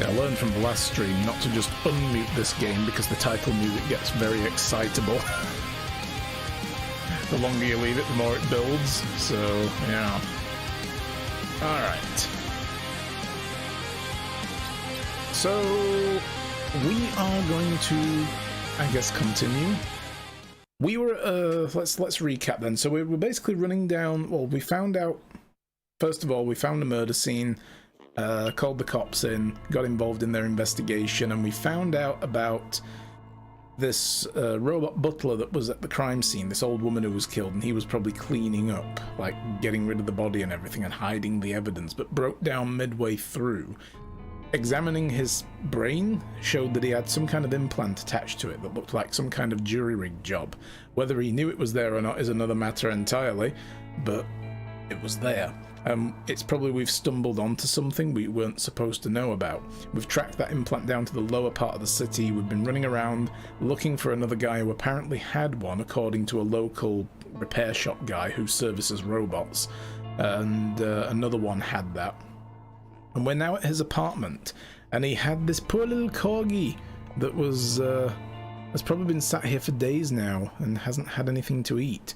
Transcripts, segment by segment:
I learned from the last stream not to just unmute this game because the title music gets very excitable. The longer you leave it, the more it builds. So, yeah. Alright. So, we are going to, I guess, continue. We were, let's recap then. So we were basically running down, well, we found out, first of all, we found a murder scene, called the cops in, got involved in their investigation, and we found out about this robot butler that was at the crime scene, this old woman who was killed, and he was probably cleaning up, like getting rid of the body and everything and hiding the evidence, but broke down midway through. Examining his brain showed that he had some kind of implant attached to it that looked like some kind of jury rig job. Whether he knew it was there or not is another matter entirely, but it was there. It's probably we've stumbled onto something we weren't supposed to know about. We've tracked that implant down to the lower part of the city. We've been running around looking for another guy who apparently had one, according to a local repair shop guy who services robots, and another one had that. And we're now at his apartment, and he had this poor little corgi that was has probably been sat here for days now and hasn't had anything to eat.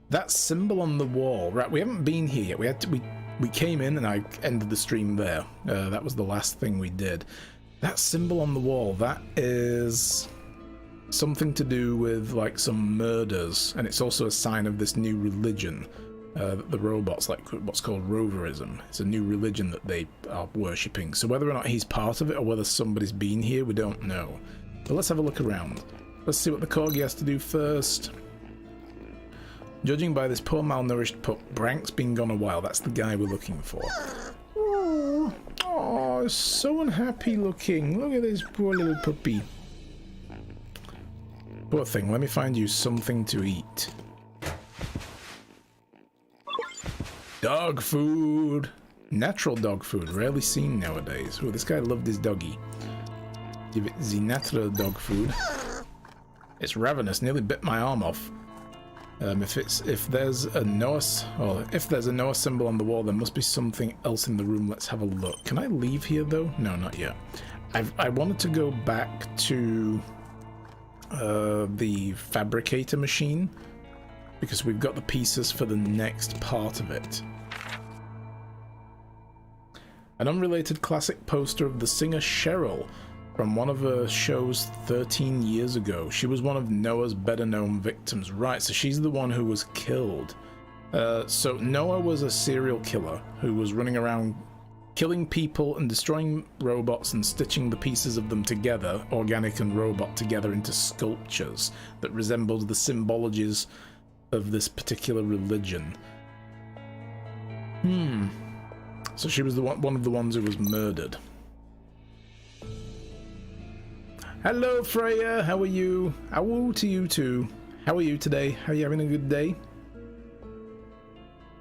That symbol on the wall, right? We haven't been here yet. We came in and I ended the stream there. That was the last thing we did. That symbol on the wall, that is something to do with like some murders, and it's also a sign of this new religion. The robots, like what's called roverism. It's a new religion that they are worshipping. So whether or not he's part of it or whether somebody's been here, we don't know. But let's have a look around. Let's see what the corgi has to do first. Judging by this poor malnourished pup, Brank's been gone a while. That's the guy we're looking for. Oh, so unhappy looking. Look at this poor little puppy. Poor thing, let me find you something to eat. Dog food! Natural dog food, rarely seen nowadays. Oh, this guy loved his doggy. Give it the natural dog food. It's ravenous, nearly bit my arm off. If there's a Noah symbol on the wall, there must be something else in the room. Let's have a look. Can I leave here though? No, not yet. I wanted to go back to the fabricator machine because we've got the pieces for the next part of it. An unrelated classic poster of the singer Cheryl from one of her shows 13 years ago. She was one of Noah's better-known victims. Right, so she's the one who was killed. So Noah was a serial killer who was running around killing people and destroying robots and stitching the pieces of them together, organic and robot together, into sculptures that resembled the symbologies of this particular religion. So she was the one of the ones who was murdered. Hello, Freya. How are you? Ow to you too. How are you today? Are you having a good day?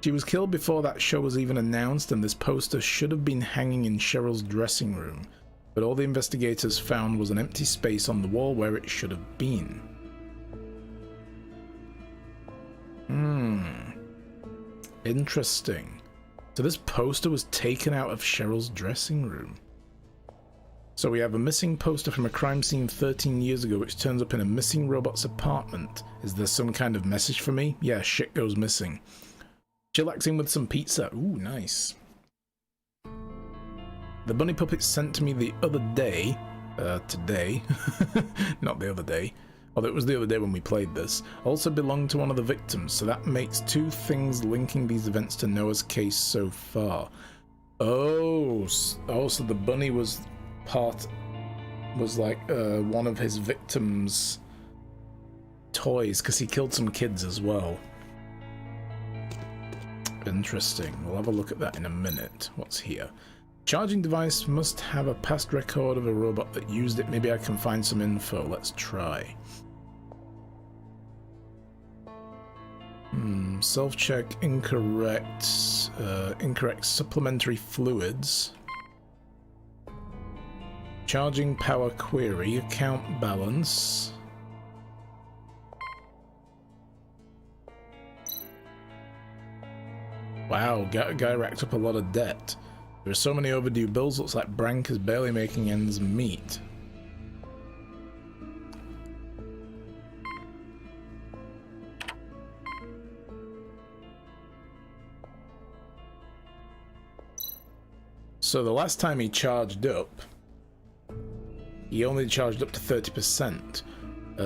She was killed before that show was even announced, and this poster should have been hanging in Cheryl's dressing room. But all the investigators found was an empty space on the wall where it should have been. Interesting. So this poster was taken out of Cheryl's dressing room. So we have a missing poster from a crime scene 13 years ago which turns up in a missing robot's apartment. Is there some kind of message for me? Yeah, shit goes missing. Chillaxing with some pizza. Ooh, nice. The bunny puppet sent to me the other day, today, not the other day, although it was the other day when we played this, also belonged to one of the victims, so that makes two things linking these events to Noah's case so far. Oh, so the bunny was like one of his victims' toys, because he killed some kids as well. Interesting. We'll have a look at that in a minute. What's here? Charging device must have a past record of a robot that used it. Maybe I can find some info. Let's try. Self-check incorrect. Incorrect supplementary fluids. Charging power query. Account balance. Wow, guy racked up a lot of debt. There are so many overdue bills, looks like Brank is barely making ends meet. So the last time he charged up, he only charged up to 30%.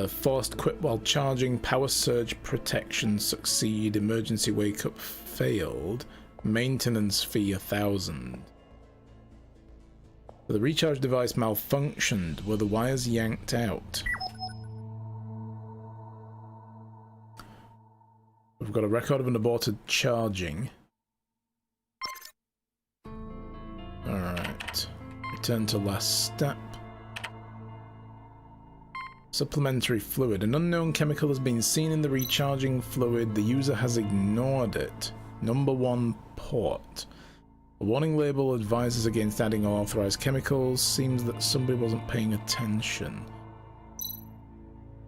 Forced quit while charging, power surge protection succeed, emergency wake up failed, maintenance fee 1,000. The recharge device malfunctioned. Were the wires yanked out? We've got a record of an aborted charging. Alright. Return to last step. Supplementary fluid. An unknown chemical has been seen in the recharging fluid. The user has ignored it. Number 1 port. A warning label advises against adding unauthorized chemicals. Seems that somebody wasn't paying attention.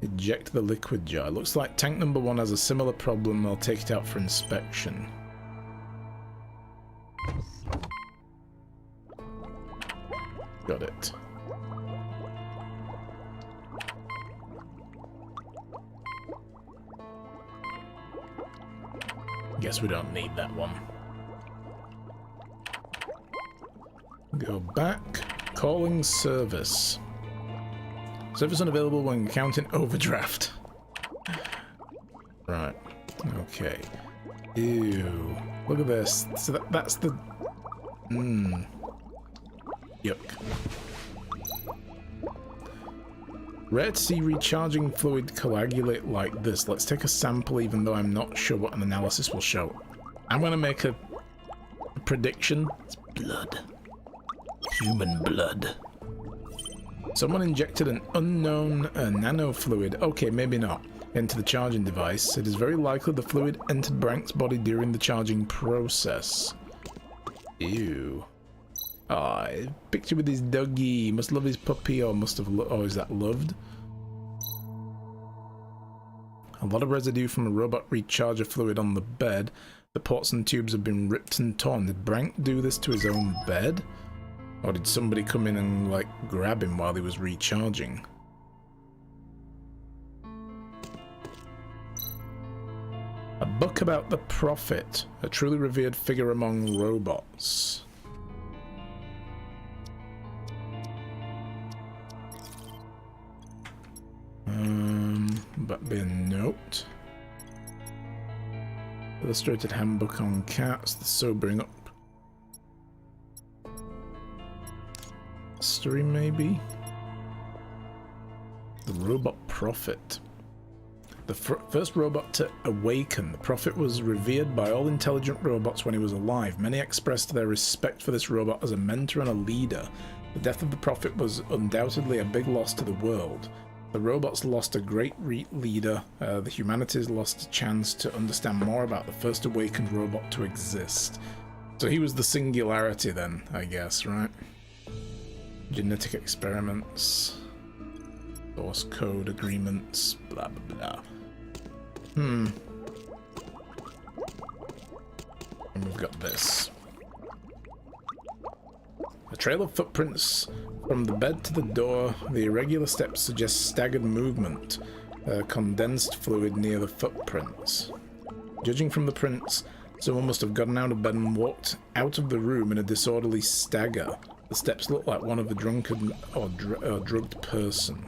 Eject the liquid jar. Looks like tank number 1 has a similar problem. I'll take it out for inspection. Got it. Guess we don't need that one. Go back. Calling service. Service unavailable when counting overdraft. Right. Okay. Ew. Look at this. So that's the... Yuck. Rare to see recharging fluid coagulate like this. Let's take a sample even though I'm not sure what an analysis will show. I'm going to make a prediction. It's blood. Human blood. Someone injected an unknown nanofluid, okay, maybe not, into the charging device. It is very likely the fluid entered Brank's body during the charging process. Ew. Ah, oh, picture with his doggy. Must love his puppy, or must have. Oh, is that loved? A lot of residue from a robot recharger fluid on the bed. The ports and tubes have been ripped and torn. Did Brank do this to his own bed? Or did somebody come in and, like, grab him while he was recharging? A book about the Prophet, a truly revered figure among robots. That'd be a note. Illustrated handbook on cats, the sobering up. History, maybe? The robot prophet. The first robot to awaken. The prophet was revered by all intelligent robots when he was alive. Many expressed their respect for this robot as a mentor and a leader. The death of the prophet was undoubtedly a big loss to the world. The robots lost a great leader. The humanities lost a chance to understand more about the first awakened robot to exist. So he was the singularity then, I guess, right? Genetic experiments, source code agreements, blah blah blah. And we've got this. A trail of footprints from the bed to the door. The irregular steps suggest staggered movement. Condensed fluid near the footprints. Judging from the prints, someone must have gotten out of bed and walked out of the room in a disorderly stagger. The steps look like one of a drunken or drugged person.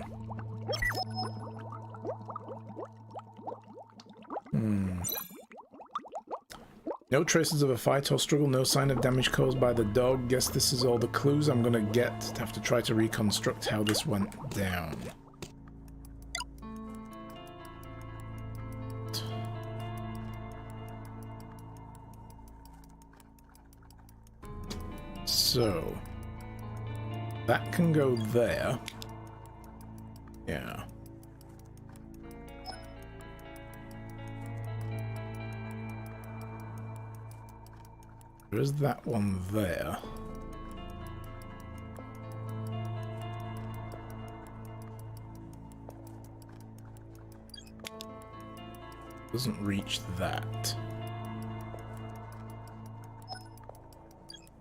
No traces of a fight or struggle, no sign of damage caused by the dog. Guess this is all the clues I'm gonna get to have to try to reconstruct how this went down. So that can go there. Yeah. There is that one there. Doesn't reach that.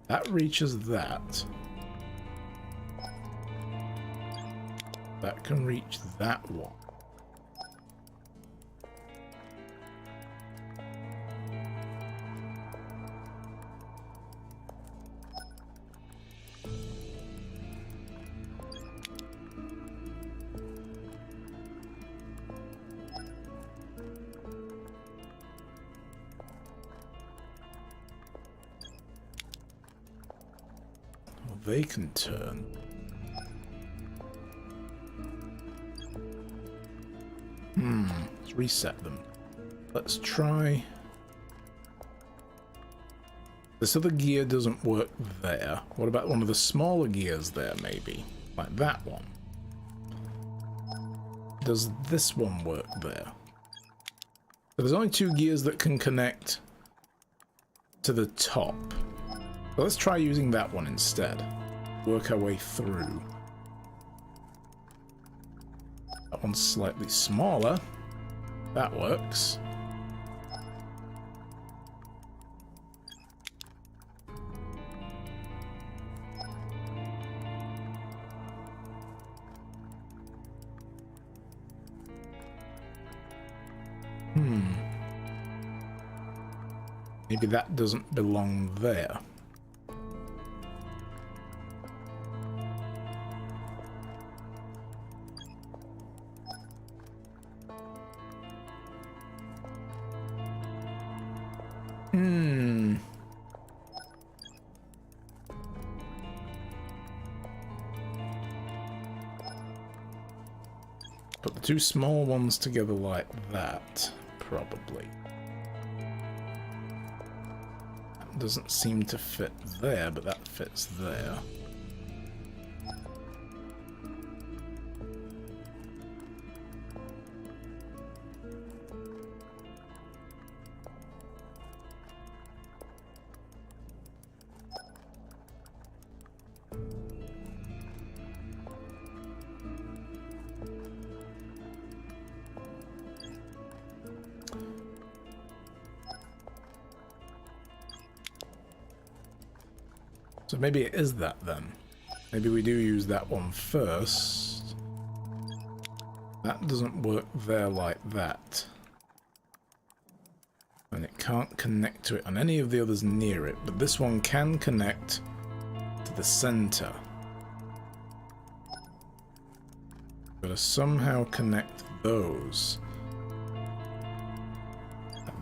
That reaches that. That can reach that one. They can turn. Let's reset them. Let's try. This other gear doesn't work there. What about one of the smaller gears there, maybe? Like that one. Does this one work there? So there's only 2 gears that can connect to the top. So let's try using that one instead. Work our way through. That one's slightly smaller. That works. Maybe that doesn't belong there. Put the 2 small ones together like that, probably. That doesn't seem to fit there, but that fits there. So maybe it is that then. Maybe we do use that one first. That doesn't work there like that. And it can't connect to it on any of the others near it, but this one can connect to the center. Gotta somehow connect those.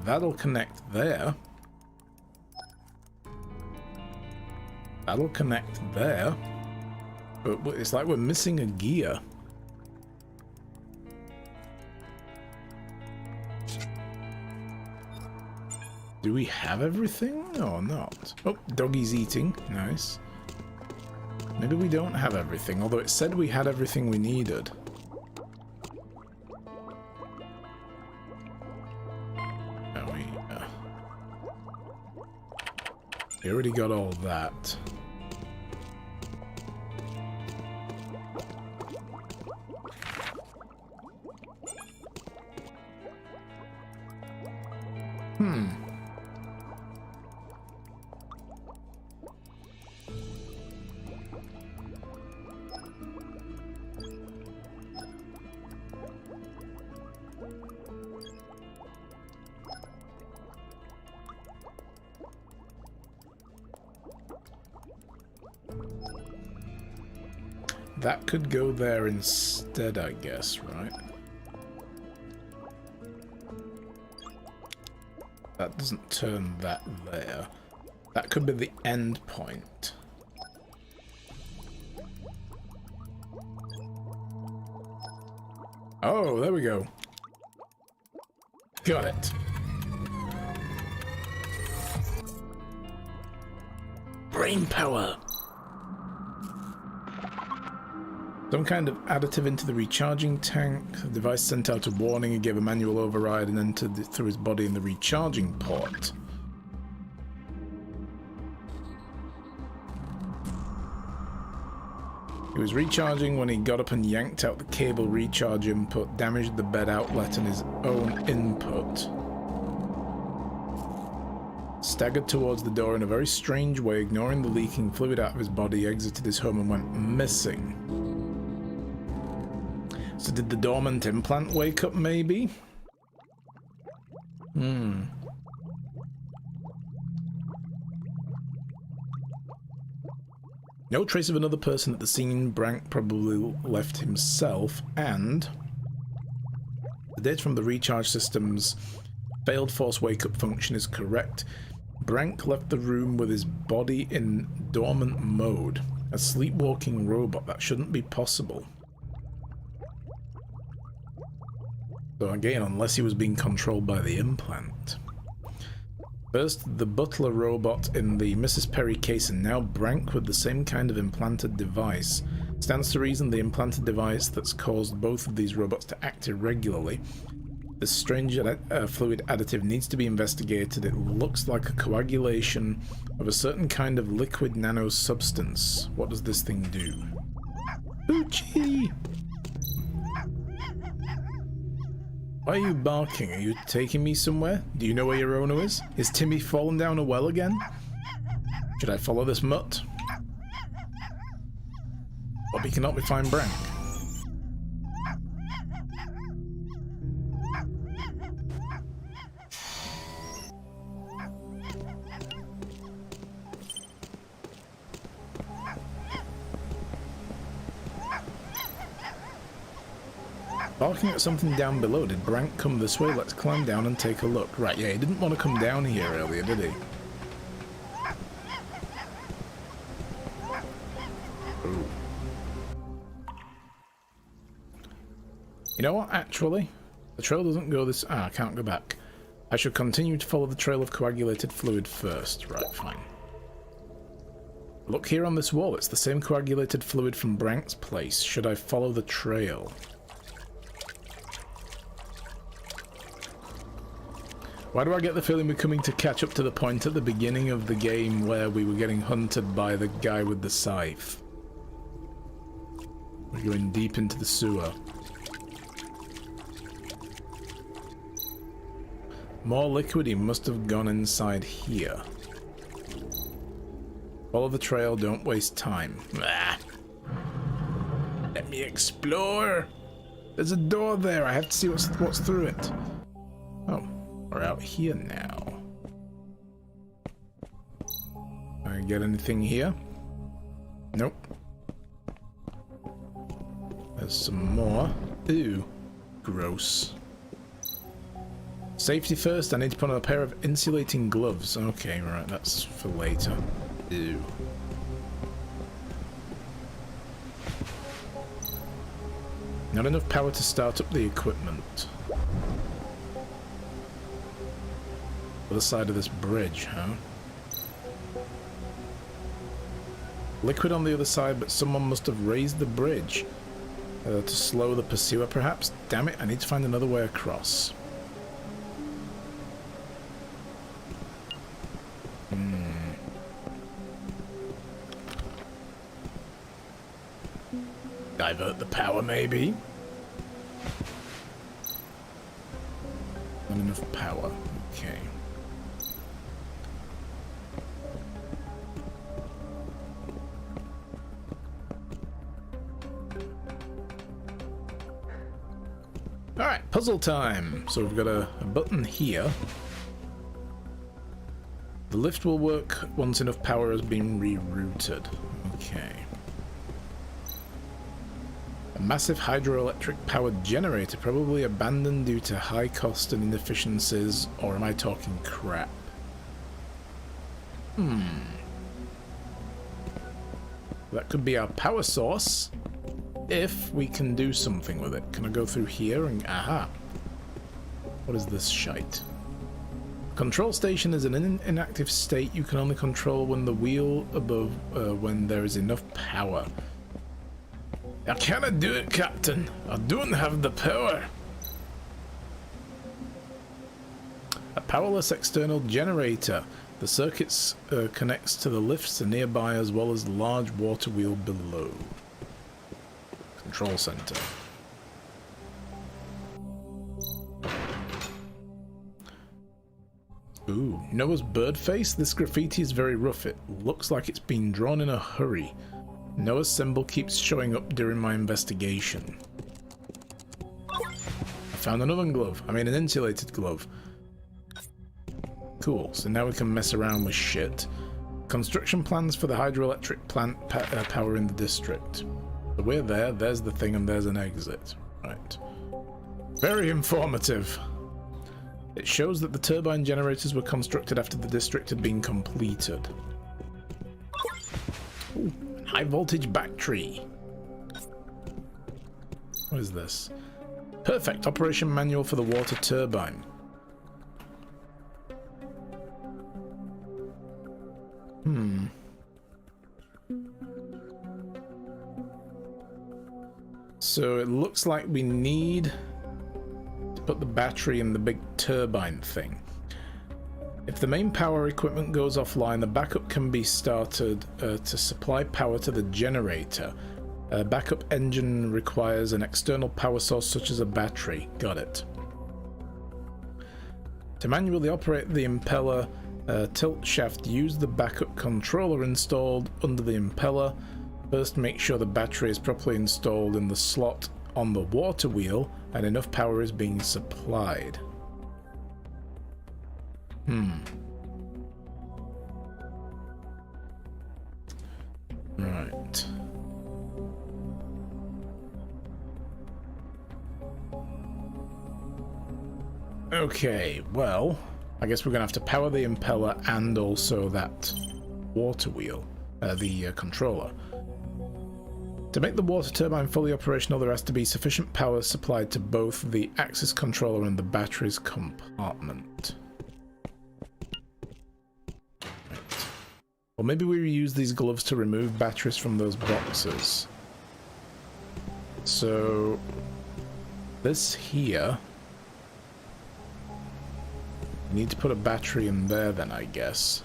That'll connect there. That'll connect there. But it's like we're missing a gear. Do we have everything or not? Oh, doggy's eating. Nice. Maybe we don't have everything, although it said we had everything we needed. Oh, yeah. We already got all that. That could go there instead, I guess, right? That doesn't turn that there. That could be the end point. Oh, there we go. Got it. Brain power. Some kind of additive into the recharging tank. The device sent out a warning and gave a manual override and entered through his body in the recharging port. He was recharging when he got up and yanked out the cable recharge input, damaged the bed outlet and his own input. Staggered towards the door in a very strange way, ignoring the leaking fluid out of his body, exited his home and went missing. So did the dormant implant wake up, maybe? No trace of another person at the scene. Brank probably left himself, and the data from the recharge system's failed force wake-up function is correct. Brank left the room with his body in dormant mode. A sleepwalking robot. That shouldn't be possible. So again, unless he was being controlled by the implant. First, the butler robot in the Mrs. Perry case, and now Brank with the same kind of implanted device. Stands to reason the implanted device that's caused both of these robots to act irregularly. This strange fluid additive needs to be investigated. It looks like a coagulation of a certain kind of liquid nano substance. What does this thing do? Poochie! Why are you barking? Are you taking me somewhere? Do you know where your owner is? Is Timmy fallen down a well again? Should I follow this mutt? Bobby cannot be find Brank. Barking at something down below. Did Brank come this way? Let's climb down and take a look. Right, yeah, he didn't want to come down here earlier, did he? Ooh. You know what, actually? The trail doesn't go this... I can't go back. I should continue to follow the trail of coagulated fluid first. Right, fine. Look here on this wall. It's the same coagulated fluid from Brank's place. Should I follow the trail? Why do I get the feeling we're coming to catch up to the point at the beginning of the game where we were getting hunted by the guy with the scythe? We're going deep into the sewer. More liquid. He must have gone inside here. Follow the trail, don't waste time. Ah. Let me explore. There's a door there. I have to see what's through it. Oh. We're out here now. I get anything here? Nope. There's some more. Ew. Gross. Safety first. I need to put on a pair of insulating gloves. Okay, right. That's for later. Ew. Not enough power to start up the equipment. Other side of this bridge, huh? Liquid on the other side, but someone must have raised the bridge to slow the pursuer, perhaps. Damn it, I need to find another way across. Divert the power, maybe? Not enough power. Okay. Alright, puzzle time. So we've got a button here. The lift will work once enough power has been rerouted. Okay. A massive hydroelectric powered generator, probably abandoned due to high cost and inefficiencies, or am I talking crap? That could be our power source. If we can do something with it. Can I go through here and... aha! What is this shite? Control station is an inactive state you can only control when the wheel above... when there is enough power. I cannot do it, Captain. I don't have the power. A powerless external generator. The circuits connects to the lifts nearby as well as the large water wheel below. Control center. Ooh, Noah's bird face? This graffiti is very rough. It looks like it's been drawn in a hurry. Noah's symbol keeps showing up during my investigation. I found another glove. I mean, an insulated glove. Cool, so now we can mess around with shit. Construction plans for the hydroelectric plant power in the district. So we're there, there's the thing, and there's an exit. Right. Very informative. It shows that the turbine generators were constructed after the district had been completed. Ooh, high voltage battery. What is this? Perfect operation manual for the water turbine. So it looks like we need to put the battery in the big turbine thing. If the main power equipment goes offline, the backup can be started to supply power to the generator. A backup engine requires an external power source such as a battery. Got it. To manually operate the impeller tilt shaft, use the backup controller installed under the impeller. First, make sure the battery is properly installed in the slot on the water wheel and enough power is being supplied. Right. Okay, well, I guess we're gonna have to power the impeller and also that water wheel, the controller. To make the water turbine fully operational, there has to be sufficient power supplied to both the axis controller and the battery's compartment. Right. Or maybe we use these gloves to remove batteries from those boxes. So this here, we need to put a battery in there then, I guess.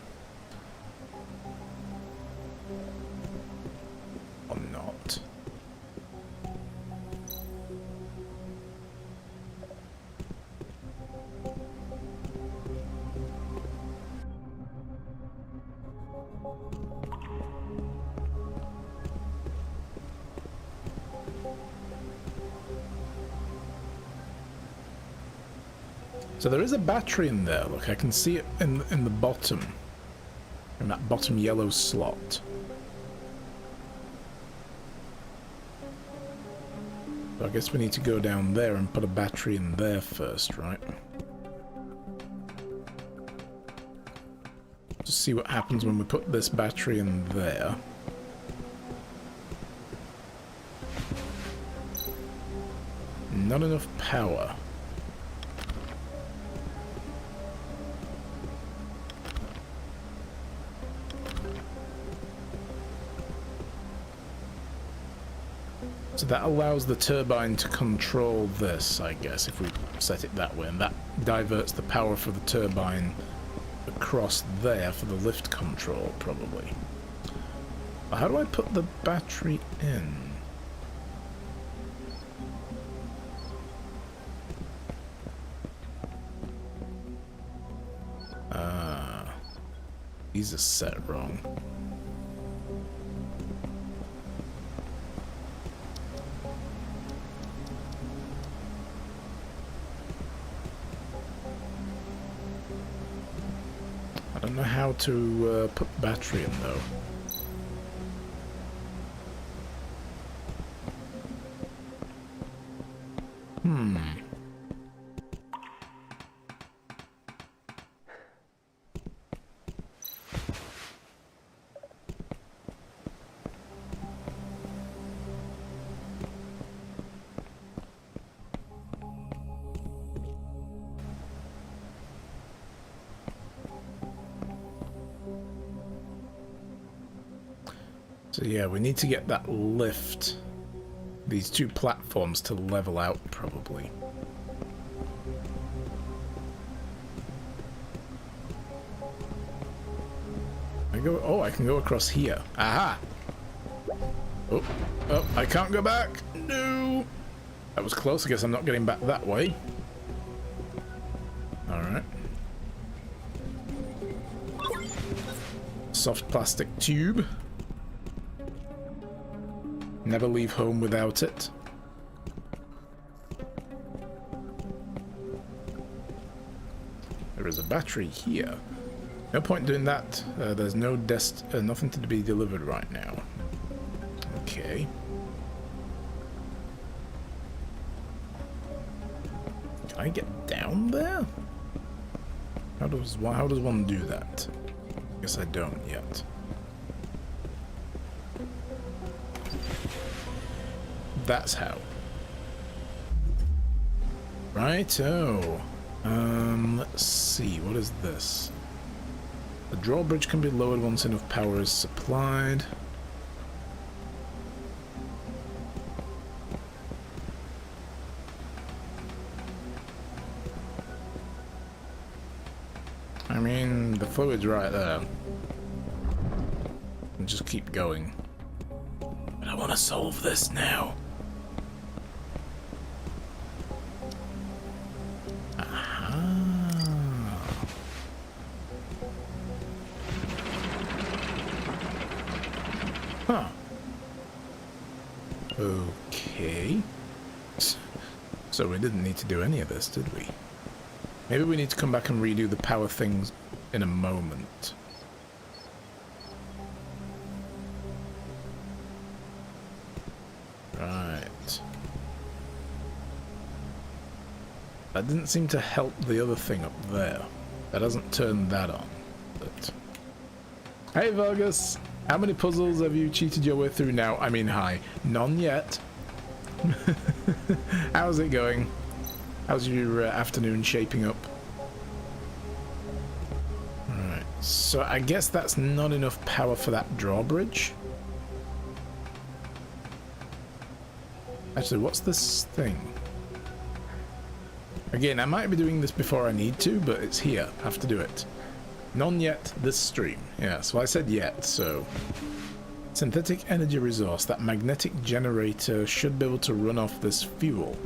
Or not. So there is a battery in there. Look, I can see it in the bottom, in that bottom yellow slot. So I guess we need to go down there and put a battery in there first, right? Just see what happens when we put this battery in there. Not enough power. So that allows the turbine to control this, I guess, if we set it that way, and that diverts the power for the turbine across there for the lift control, probably. But how do I put the battery in? These are set wrong. I don't know how to put the battery in though. So yeah, we need to get that lift, these two platforms to level out probably. I can go across here. Aha! Oh, I can't go back. No! That was close. I guess I'm not getting back that way. Alright. Soft plastic tube. Never leave home without it. There is a battery here. No point doing that. There's no nothing to be delivered right now. Okay. Can I get down there? How does one do that? Guess I don't yet. That's how. Righto. Let's see. What is this? The drawbridge can be lowered once enough power is supplied. I mean, the fluid's right there. And just keep going. But I want to solve this now. Huh. Okay. So we didn't need to do any of this, did we? Maybe we need to come back and redo the power things in a moment. Right. That didn't seem to help the other thing up there. That doesn't turn that on. But... Hey Vargas! How many puzzles have you cheated your way through now? I mean, hi. None yet. How's it going? How's your afternoon shaping up? Alright, so I guess that's not enough power for that drawbridge. Actually, what's this thing? Again, I might be doing this before I need to, but it's here. I have to do it. None yet this stream. Yeah, so I said yet, so... Synthetic energy resource. That magnetic generator should be able to run off this fuel.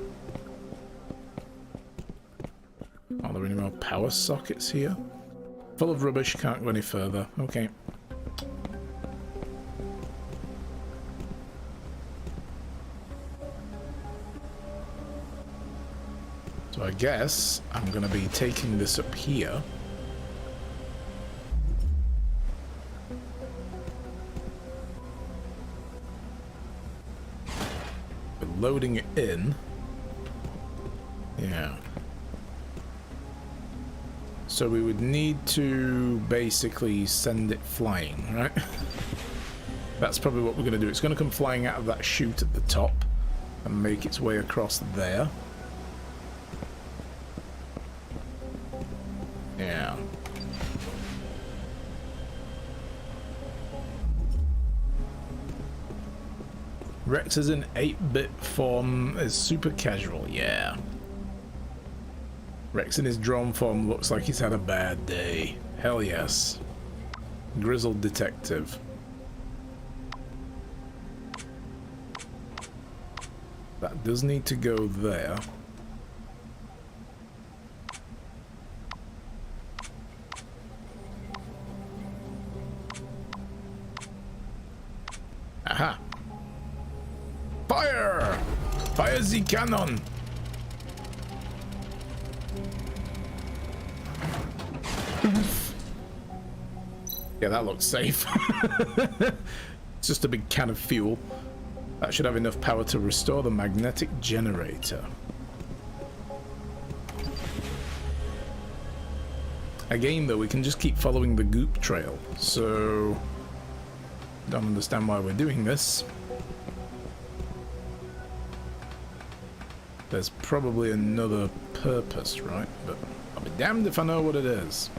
Are there any more power sockets here? Full of rubbish, can't go any further. Okay. So I guess I'm going to be taking this up here. Loading it in. Yeah. So we would need to basically send it flying, right? That's probably what we're going to do. It's going to come flying out of that chute at the top and make its way across there. Yeah. Rex is in 8-bit form is super casual, yeah. Rex in his drone form looks like he's had a bad day. Hell yes. Grizzled detective. That does need to go there. Aha! Fire! Fire the cannon! Yeah, that looks safe. It's just a big can of fuel. That should have enough power to restore the magnetic generator. Again, though, we can just keep following the goop trail, so... Don't understand why we're doing this. There's probably another purpose, right? But I'll be damned if I know what it is.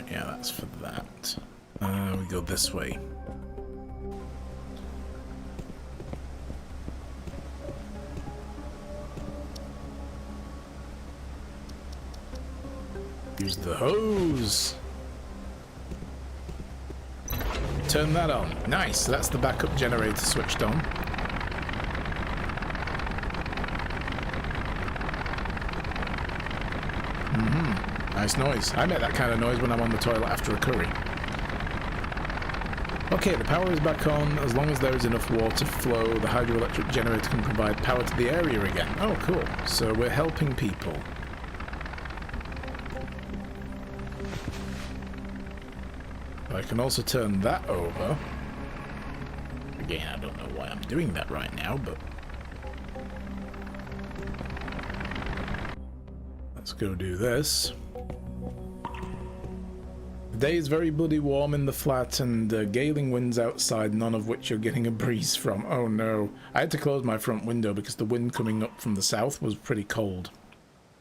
Yeah, that's for that. We go this way. Use the hose. turn that on. Nice, so that's the backup generator switched on. Nice noise. I make that kind of noise when I'm on the toilet after a curry. Okay, the power is back on. As long as there is enough water flow, the hydroelectric generator can provide power to the area again. Oh, cool. So we're helping people. I can also turn that over. Again, I don't know why I'm doing that right now, but... let's go do this. The day is very bloody warm in the flat and galing winds outside, none of which you're getting a breeze from. Oh no. I had to close my front window because the wind coming up from the south was pretty cold.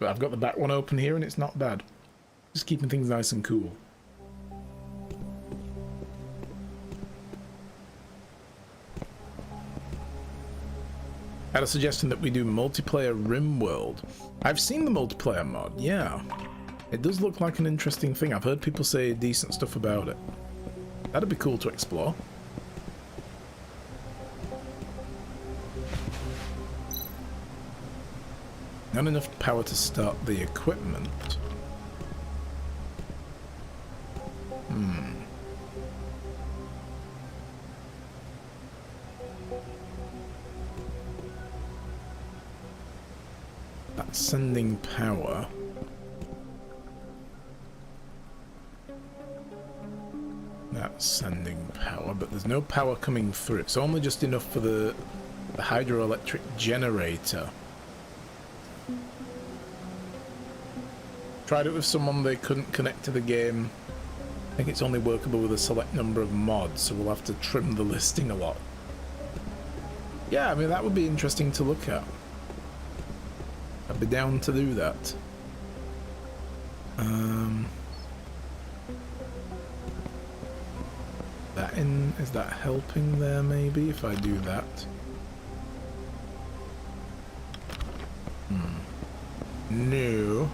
But I've got the back one open here and it's not bad. Just keeping things nice and cool. I had a suggestion that we do multiplayer RimWorld. I've seen the multiplayer mod, yeah. It does look like an interesting thing. I've heard people say decent stuff about it. That'd be cool to explore. Not enough power to start the equipment. That's sending power. That's sending power, but there's no power coming through. It's only just enough for the hydroelectric generator. Tried it with someone, they couldn't connect to the game. I think it's only workable with a select number of mods, so we'll have to trim the listing a lot. Yeah, I mean, that would be interesting to look at. I'd be down to do that. Is that helping there maybe if I do that? No.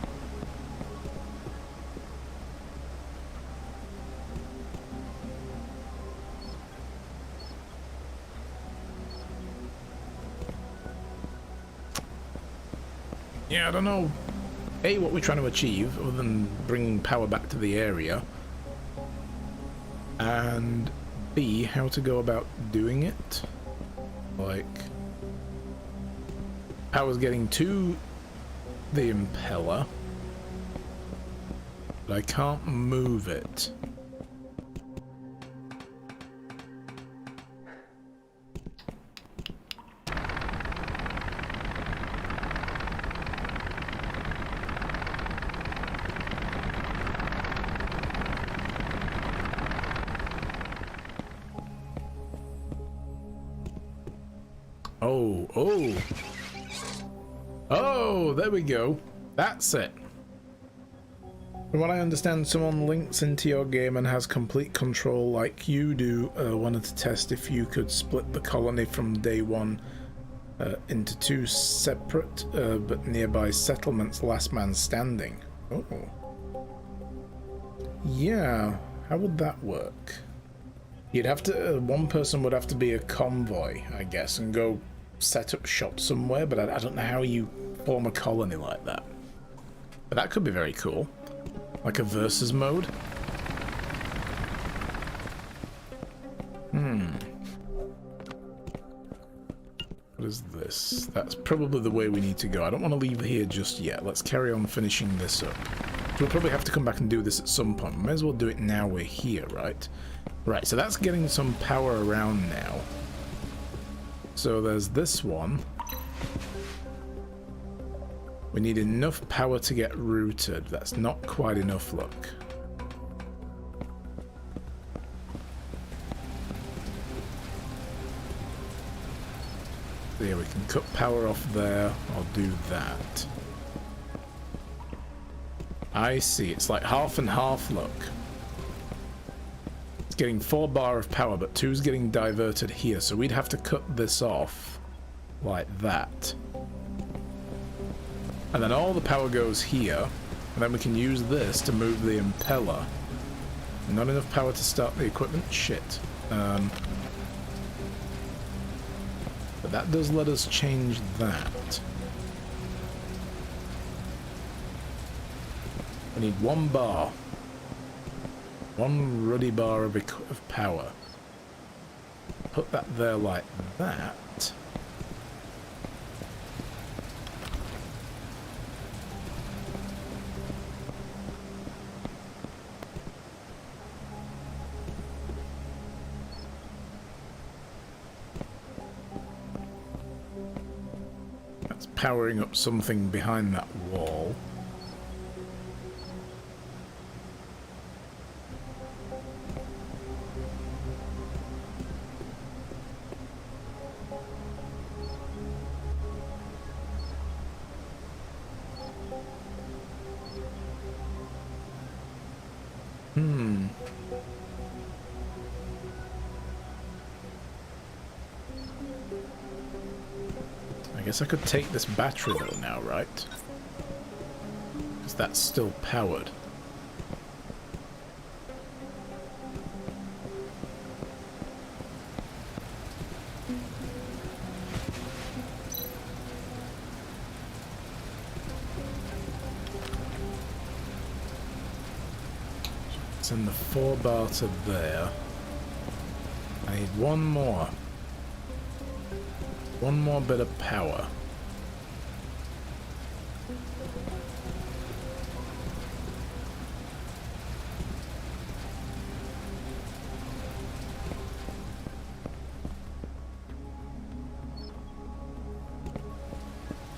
Yeah, I don't know, A, what we're trying to achieve, other than bringing power back to the area, and B, how to go about doing it. Like, power's getting to the impeller, but I can't move it. Oh, there we go. That's it. From what I understand, someone links into your game and has complete control like you do. Wanted to test if you could split the colony from day one into two separate but nearby settlements, last man standing. Oh. Yeah, how would that work? You'd have to, one person would have to be a convoy, I guess, and go set up shop somewhere, but I don't know how you form a colony like that. But that could be very cool. Like a versus mode. What is this? That's probably the way we need to go. I don't want to leave here just yet. Let's carry on finishing this up. We'll probably have to come back and do this at some point. May as well do it now we're here, right? Right, so that's getting some power around now. So there's this one. We need enough power to get routed. That's not quite enough, look. So yeah, we can cut power off there. I'll do that. I see, it's like half and half, look. It's getting 4 bar of power, but 2's getting diverted here, so we'd have to cut this off like that. And then all the power goes here, and then we can use this to move the impeller. Not enough power to start the equipment? Shit. But that does let us change that. We need one bar. One ruddy bar of power. Put that there like that. That's powering up something behind that wall. I guess I could take this battery though now, right? Because that's still powered. Send the 4 bar to there. I need one more. One more bit of power.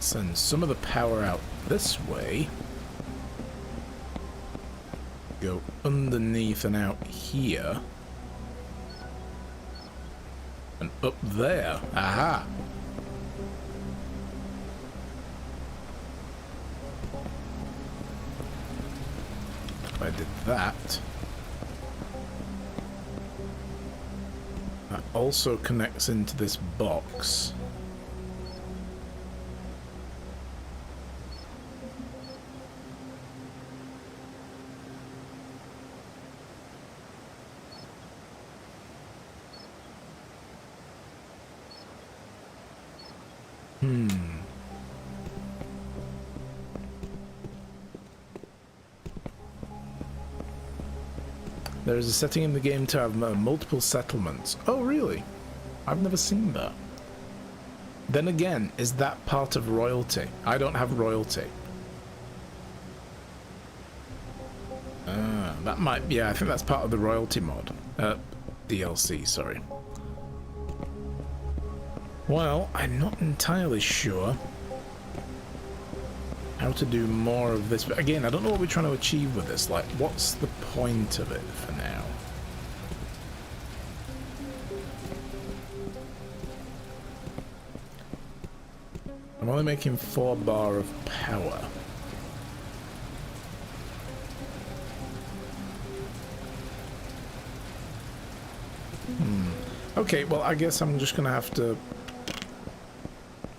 Send some of the power out this way. Go underneath and out here. And up there. Aha! If I did that. That also connects into this box. There is a setting in the game to have multiple settlements. Oh, really? I've never seen that. Then again, is that part of royalty? I don't have royalty. That might be, yeah, I think that's part of the royalty mod. DLC, sorry. Well, I'm not entirely sure how to do more of this, but again, I don't know what we're trying to achieve with this. Like, what's the point of it for now? I'm only making 4 bar of power. Okay, well, I guess I'm just gonna have to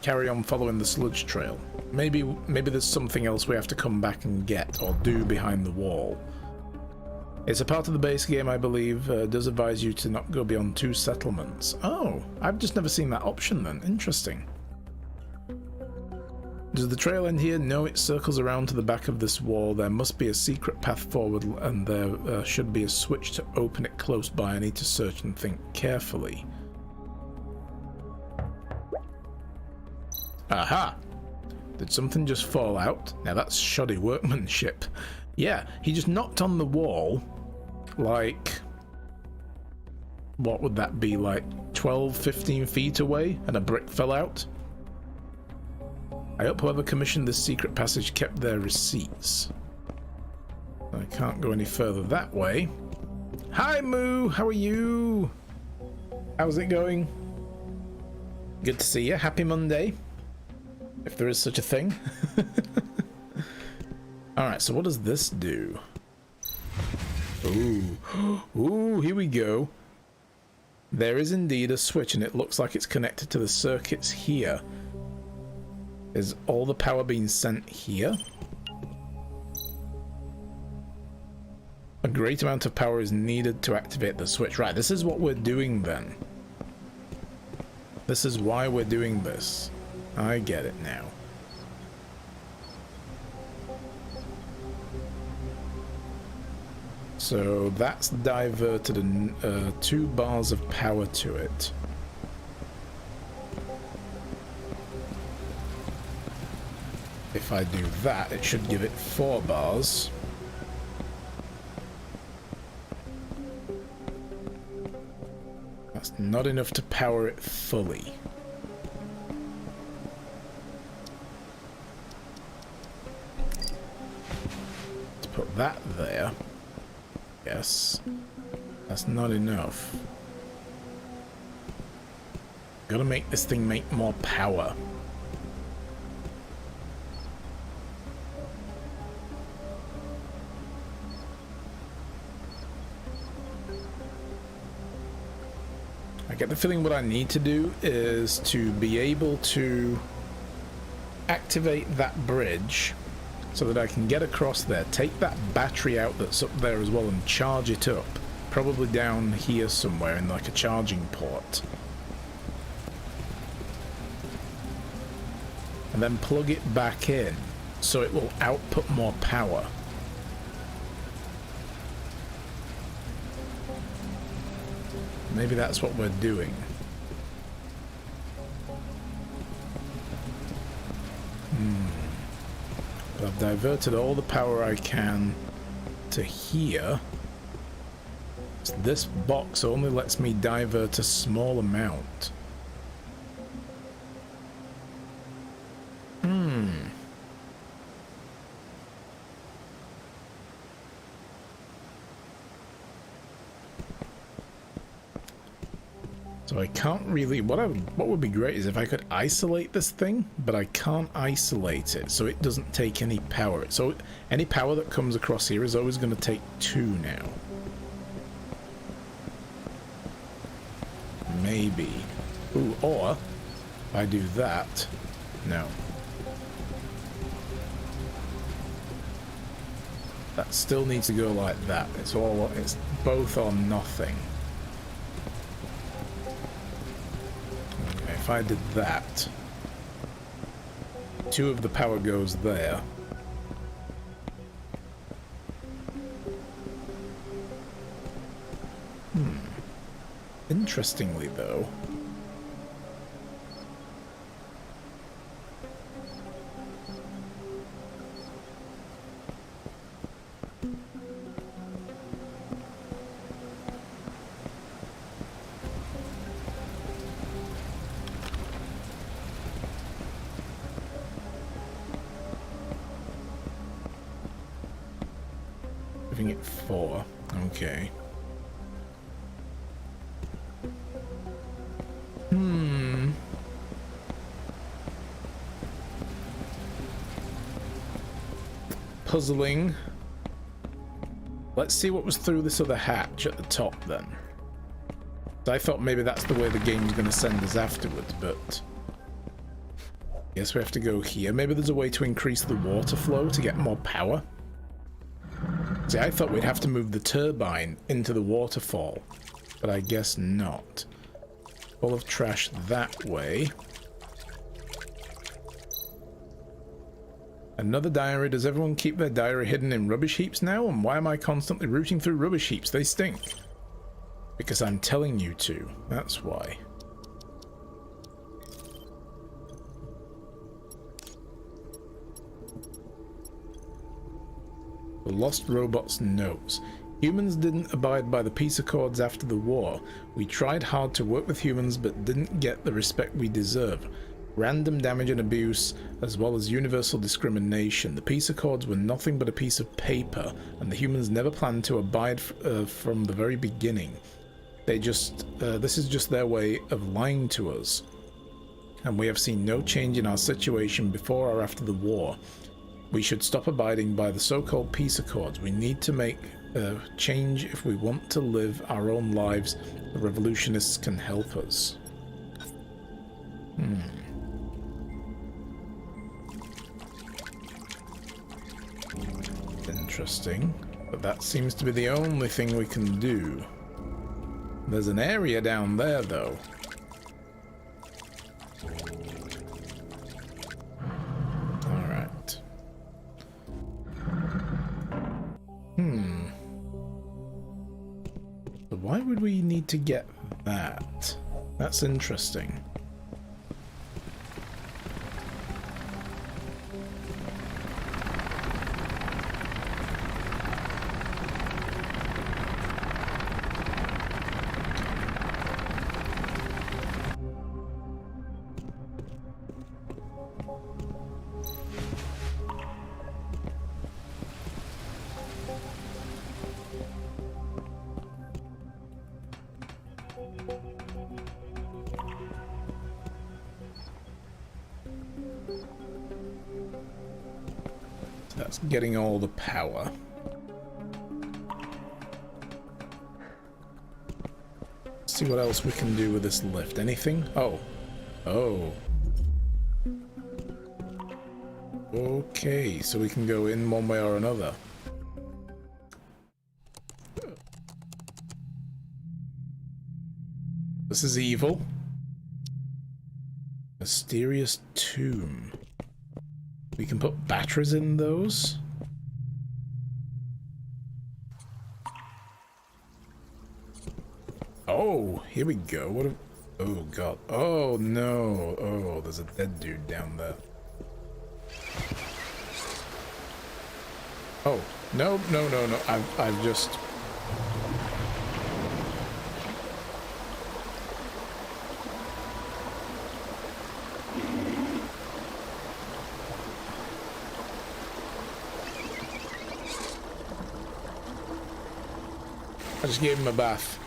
carry on following the sludge trail. Maybe there's something else we have to come back and get or do behind the wall. It's a part of the base game, I believe. Does advise you to not go beyond 2 settlements. Oh, I've just never seen that option then. Interesting. Does the trail end here? No, it circles around to the back of this wall. There must be a secret path forward, and there should be a switch to open it close by. I need to search and think carefully. Aha! Did something just fall out? Now that's shoddy workmanship. Yeah, he just knocked on the wall, like, what would that be, like 12, 15 feet away, and a brick fell out? I hope whoever commissioned this secret passage kept their receipts. I can't go any further that way. Hi Moo, how are you? How's it going? Good to see you. Happy Monday. If there is such a thing. Alright, so what does this do? Ooh. Ooh, here we go. There is indeed a switch, and it looks like it's connected to the circuits here. Is all the power being sent here? A great amount of power is needed to activate the switch. Right, this is what we're doing then. This is why we're doing this. I get it now. So that's diverted 2 bars of power to it. If I do that, it should give it 4 bars. That's not enough to power it fully. Let's put that there. Yes. That's not enough. Gotta make this thing make more power. I get the feeling what I need to do is to be able to activate that bridge so that I can get across there, take that battery out that's up there as well and charge it up. Probably down here somewhere in like a charging port. And then plug it back in so it will output more power. Maybe that's what we're doing. But I've diverted all the power I can to here. So this box only lets me divert a small amount. So I can't really... What would be great is if I could isolate this thing, but I can't isolate it, so it doesn't take any power. So any power that comes across here is always going to take 2 now. Maybe. Ooh, or if I do that... No. That still needs to go like that. It's both or nothing. If I did that, 2 of the power goes there. Interestingly, though, giving it 4. Okay. Puzzling. Let's see what was through this other hatch at the top then. I thought maybe that's the way the game's going to send us afterwards, but guess we have to go here. Maybe there's a way to increase the water flow to get more power. See, I thought we'd have to move the turbine into the waterfall, but I guess not. Full of trash that way. Another diary. Does everyone keep their diary hidden in rubbish heaps now? And why am I constantly rooting through rubbish heaps? They stink. Because I'm telling you to. That's why. The Lost Robots notes. Humans didn't abide by the peace accords after the war. We tried hard to work with humans but didn't get the respect we deserve. Random damage and abuse, as well as universal discrimination. The peace accords were nothing but a piece of paper, and the humans never planned to abide from the very beginning. This is just their way of lying to us. And we have seen no change in our situation before or after the war. We should stop abiding by the so-called peace accords. We need to make a change if we want to live our own lives. The revolutionists can help us. Interesting. But that seems to be the only thing we can do. There's an area down there, though. Alright. But why would we need to get that? That's interesting. That's getting all the power. Let's see what else we can do with this lift. Anything? Oh. Oh. Okay, so we can go in one way or another. This is evil. Mysterious tomb. We can put batteries in those. Oh, here we go. What a... Oh, God. Oh, no. Oh, there's a dead dude down there. Oh, no, no, no, no. I've just... I just gave him a bath.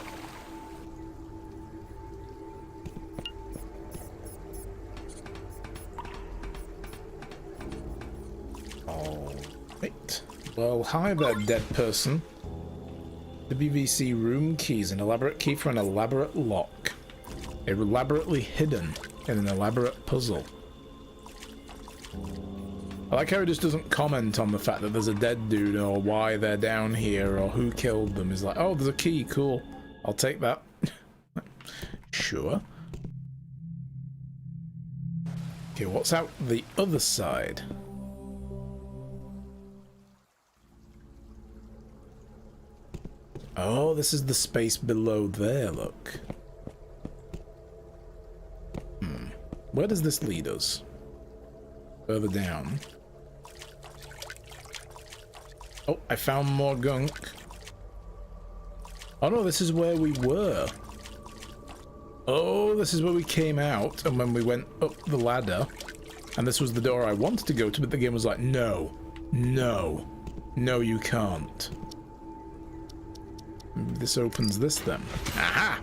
Alright. Well, hi there, dead person. WVC room keys. An elaborate key for an elaborate lock. Elaborately hidden in an elaborate puzzle. I like how he just doesn't comment on the fact that there's a dead dude or why they're down here or who killed them. He's like, oh, there's a key, cool. I'll take that. Sure. Okay, what's out the other side? Oh, this is the space below there, look. Where does this lead us? Further down. Oh, I found more gunk. Oh no, this is where we were. Oh, this is where we came out and when we went up the ladder. And this was the door I wanted to go to, but the game was like, no, no, no, you can't. Maybe this opens this then. Aha!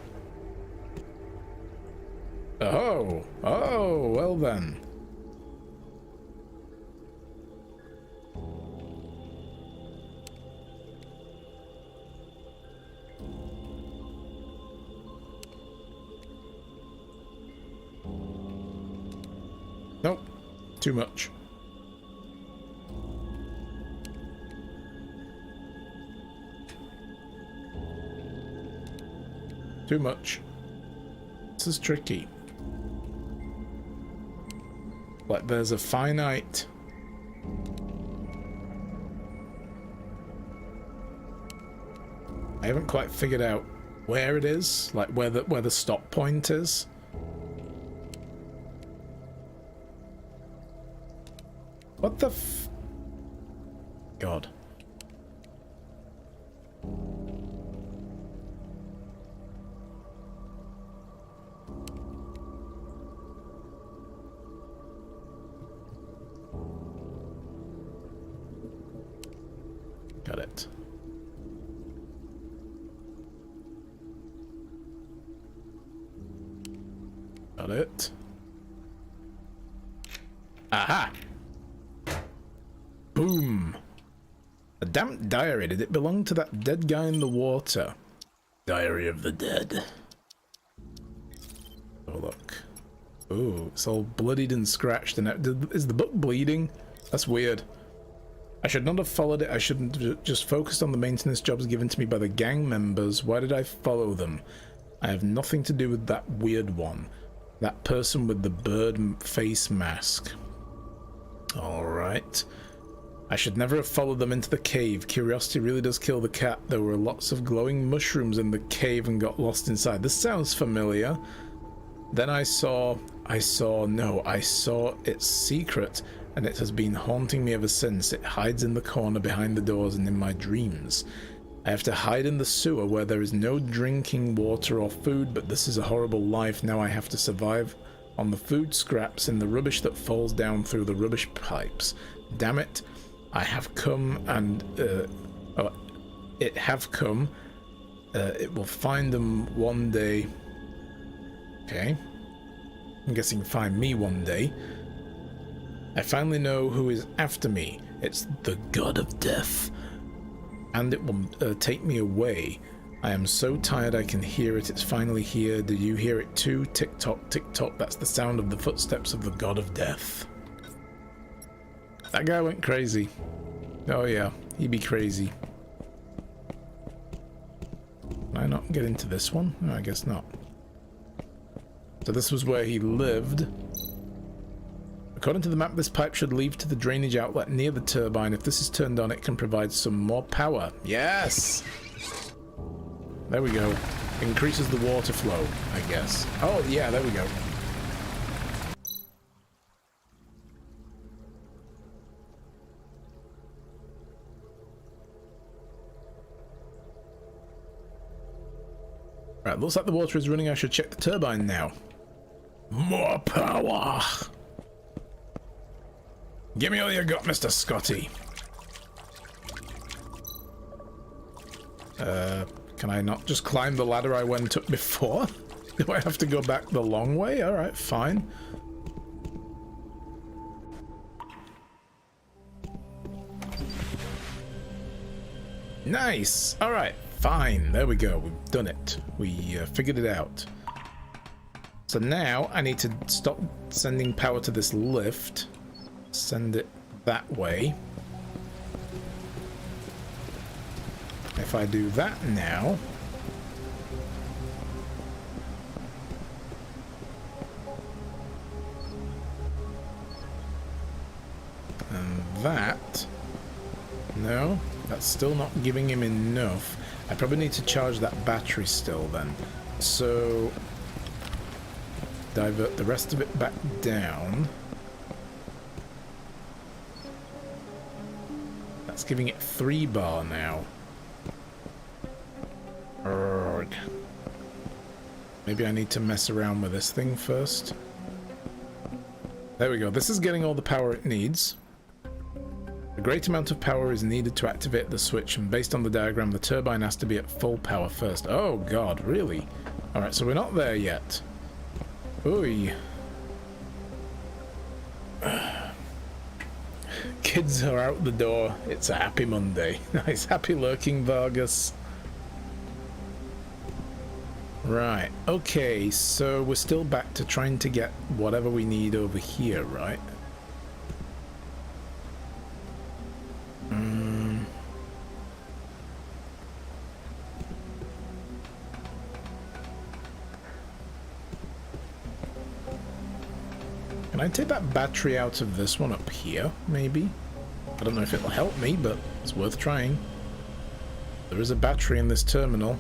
Oh, oh, well then. Nope, too much. Too much. This is tricky. Like there's a finite... I haven't quite figured out where it is, like where the stop point is. What the f... God. Got it. Got it. Aha! Boom! A damp diary. Did it belong to that dead guy in the water? Diary of the dead. Oh, look. Ooh, it's all bloodied and scratched. And is the book bleeding? That's weird. I should not have followed it. I shouldn't have just focused on the maintenance jobs given to me by the gang members. Why did I follow them? I have nothing to do with that weird one. That person with the bird face mask. Alright. I should never have followed them into the cave. Curiosity really does kill the cat. There were lots of glowing mushrooms in the cave and got lost inside. This sounds familiar. Then I saw its secret, and it has been haunting me ever since. It hides in the corner behind the doors and in my dreams. I have to hide in the sewer where there is no drinking water or food, but this is a horrible life. Now I have to survive on the food scraps in the rubbish that falls down through the rubbish pipes. Damn it. I have come and... it have come. It will find them one day. Okay. I'm guessing find me one day. I finally know who is after me. It's the God of Death. And it will take me away. I am so tired I can hear it. It's finally here. Do you hear it too? Tick tock, tick tock. That's the sound of the footsteps of the God of Death. That guy went crazy. Oh yeah, he'd be crazy. Can I not get into this one? No, I guess not. So this was where he lived. According to the map, this pipe should lead to the drainage outlet near the turbine. If this is turned on, it can provide some more power. Yes! There we go. Increases the water flow, I guess. Oh, yeah, there we go. Right, looks like the water is running. I should check the turbine now. More power! Give me all you got, Mr. Scotty. Can I not just climb the ladder I went up before? Do I have to go back the long way? Alright, fine. Nice! Alright, fine. There we go. We've done it. We figured it out. So now I need to stop sending power to this lift. Send it that way. If I do that now, and that, no, that's still not giving him enough. I probably need to charge that battery still then. So divert the rest of it back down. That's giving it 3 bar now. Urgh. Maybe I need to mess around with this thing first. There we go. This is getting all the power it needs. A great amount of power is needed to activate the switch, and based on the diagram, the turbine has to be at full power first. Oh god, really? Alright, so we're not there yet. Oy. Kids are out the door. It's a happy Monday. Nice. Happy lurking, Vargas. Right. Okay, so we're still back to trying to get whatever we need over here, right? Can I take that battery out of this one up here, maybe? I don't know if it'll help me, but it's worth trying. There is a battery in this terminal.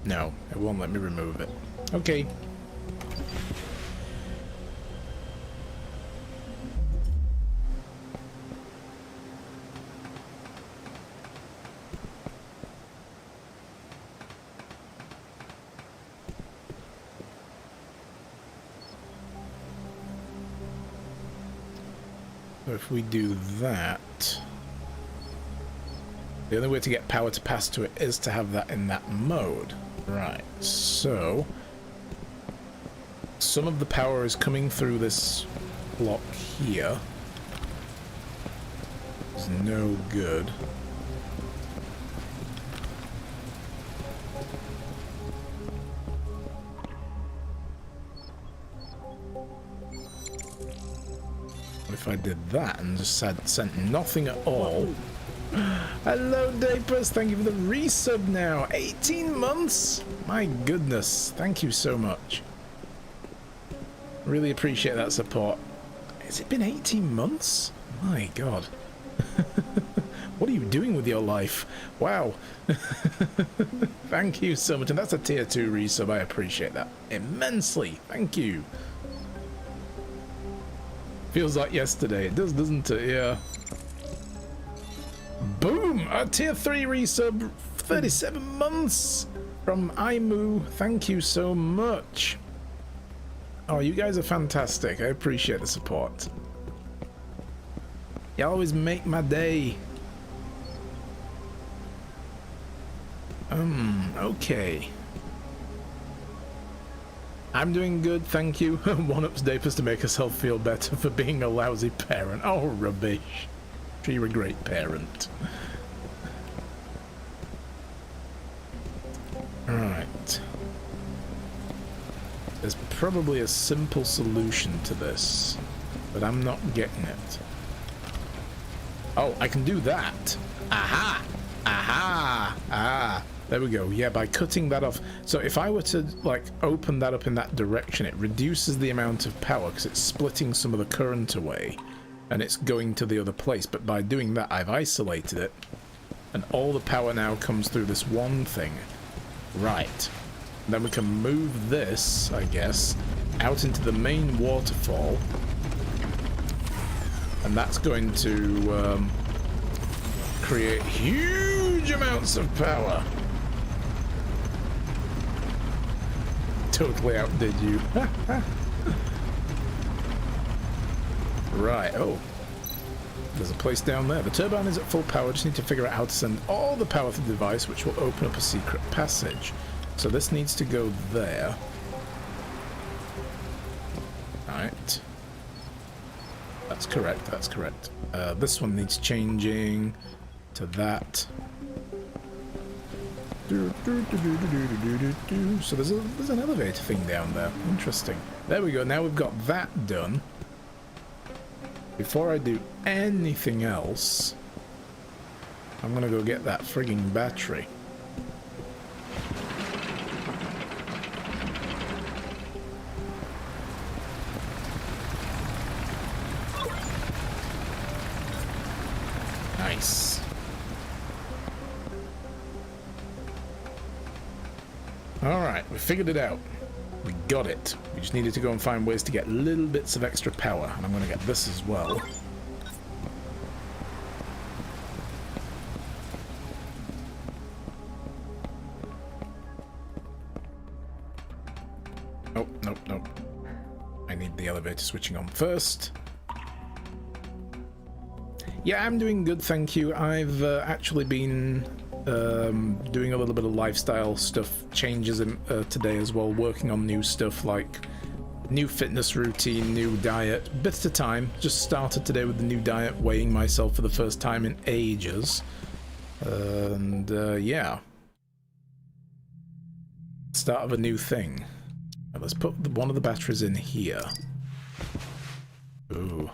No, it won't let me remove it. Okay. So if we do that, the only way to get power to pass to it is to have that in that mode. Right, so some of the power is coming through this block here. It's no good. if I did that and just sent nothing at all. Hello, Dapus. Thank you for the resub now. 18 months? My goodness. Thank you so much. Really appreciate that support. Has it been 18 months? My God. What are you doing with your life? Wow. Thank you so much. And that's a tier 2 resub. I appreciate that immensely. Thank you. Feels like yesterday. It does, doesn't it? Yeah. Boom! A tier 3 resub. 37 months from Imu. Thank you so much. Oh, you guys are fantastic. I appreciate the support. You always make my day. Okay. I'm doing good, thank you. One-ups Dapus to make herself feel better for being a lousy parent. Oh, rubbish. You're a great parent. Alright. There's probably a simple solution to this, but I'm not getting it. Oh, I can do that. Aha! Aha! Ah! There we go. Yeah, by cutting that off. So if I were to, like, open that up in that direction, it reduces the amount of power because it's splitting some of the current away and it's going to the other place. But by doing that, I've isolated it and all the power now comes through this one thing. Right. Then we can move this, I guess, out into the main waterfall. And that's going to create huge amounts of power. Totally outdid you. Right, oh. There's a place down there. The turbine is at full power. Just need to figure out how to send all the power through the device, which will open up a secret passage. So this needs to go there. Alright. That's correct, that's correct. This one needs changing to that. So there's an elevator thing down there. Interesting. There we go. Now we've got that done. Before I do anything else, I'm gonna go get that frigging battery. Nice. Alright, we figured it out. We got it. We just needed to go and find ways to get little bits of extra power. And I'm going to get this as well. Oh, nope, nope. I need the elevator switching on first. Yeah, I'm doing good, thank you. I've actually been doing a little bit of lifestyle stuff, changes today as well, working on new stuff like new fitness routine, new diet, bits of time. Just started today with the new diet, weighing myself for the first time in ages. And yeah. Start of a new thing. Now let's put one of the batteries in here. Ooh.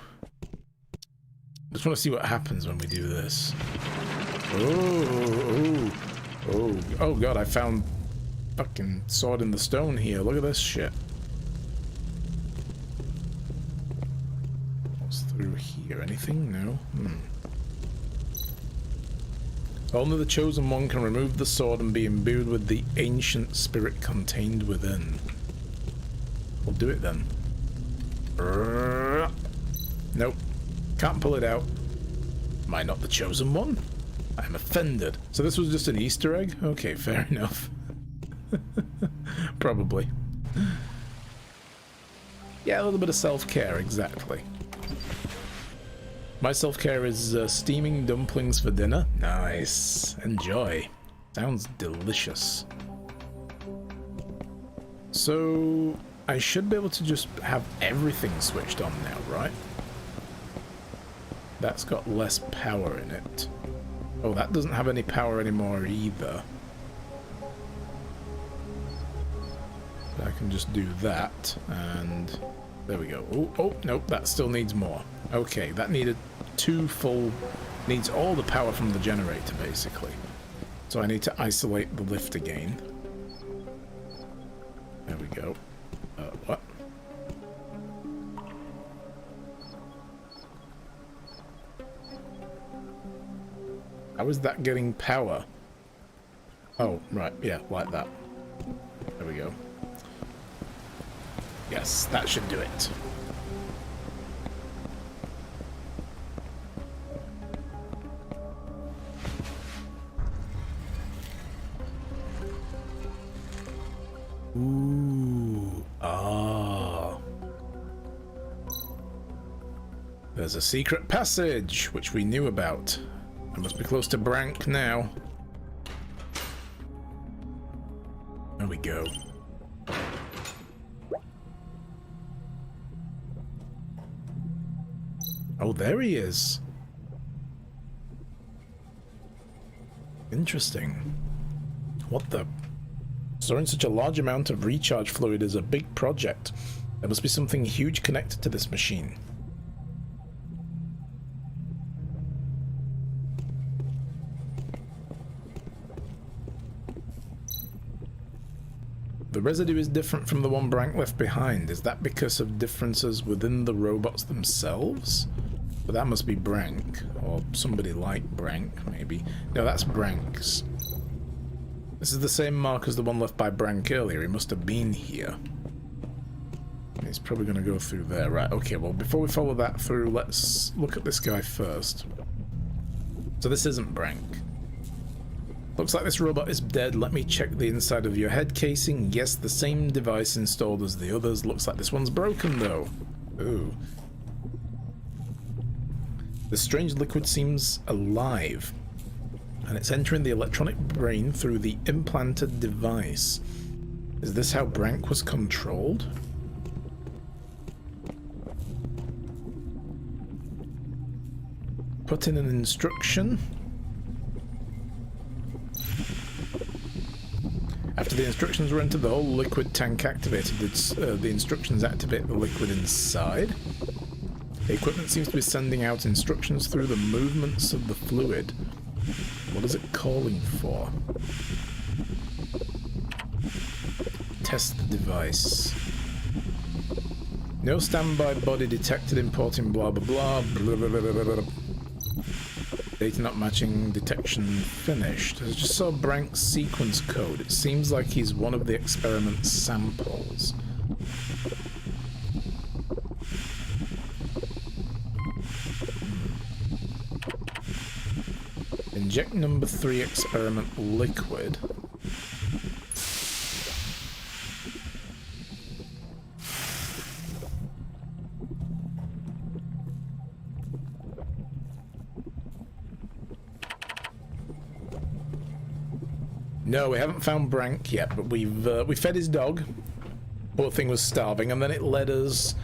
Just want to see what happens when we do this. Oh, oh god, I found fucking sword in the stone here. Look at this shit. What's through here? Anything? No? Only the chosen one can remove the sword and be imbued with the ancient spirit contained within. We'll do it then. Nope. Can't pull it out. Am I not the chosen one? I'm offended. So this was just an Easter egg? Okay, fair enough. Probably. Yeah, a little bit of self-care, exactly. My self-care is steaming dumplings for dinner. Nice. Enjoy. Sounds delicious. So I should be able to just have everything switched on now, right? That's got less power in it. Oh, that doesn't have any power anymore either. But I can just do that, and there we go. Oh, oh, nope, that still needs more. Okay, that needed needs all the power from the generator, basically. So I need to isolate the lift again. There we go. What? How is that getting power? Oh, right, yeah, like that. There we go. Yes, that should do it. Ooh, ah. There's a secret passage, which we knew about. I must be close to Brank now. There we go. Oh, there he is. Interesting. What the? Storing such a large amount of recharge fluid is a big project. There must be something huge connected to this machine. The residue is different from the one Brank left behind. Is that because of differences within the robots themselves? But that must be Brank, or somebody like Brank, maybe. No, that's Brank's. This is the same mark as the one left by Brank earlier. He must have been here. He's probably going to go through there. Right, okay, well, before we follow that through, let's look at this guy first. So this isn't Brank. Looks like this robot is dead. Let me check the inside of your head casing. Yes, the same device installed as the others. Looks like this one's broken, though. Ooh. The strange liquid seems alive, and it's entering the electronic brain through the implanted device. Is this how Brank was controlled? Put in an instruction. After the instructions were entered, the whole liquid tank activated. The instructions activate the liquid inside. The equipment seems to be sending out instructions through the movements of the fluid. What is it calling for? Test the device. No standby body detected importing blah blah blah. Blah blah blah blah blah. Data not matching, detection finished. I just saw Brank's sequence code. It seems like he's one of the experiment samples. Inject number 3 experiment liquid. No, we haven't found Brank yet, but we fed his dog. Poor thing was starving, and then it led us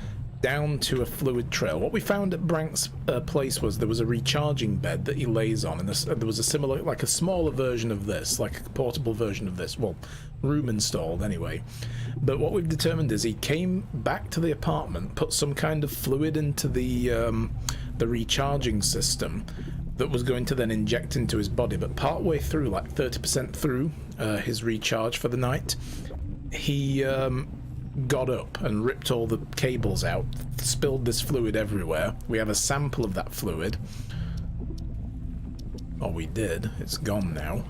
down to a fluid trail. What we found at Brank's place was there was a recharging bed that he lays on, and there was a similar, like a smaller version of this, like a portable version of this. Well, room installed anyway. But what we've determined is he came back to the apartment, put some kind of fluid into the recharging system that was going to then inject into his body, but partway through, like 30% through his recharge for the night, he got up and ripped all the cables out, spilled this fluid everywhere. We have a sample of that fluid. Oh, we did. It's gone now.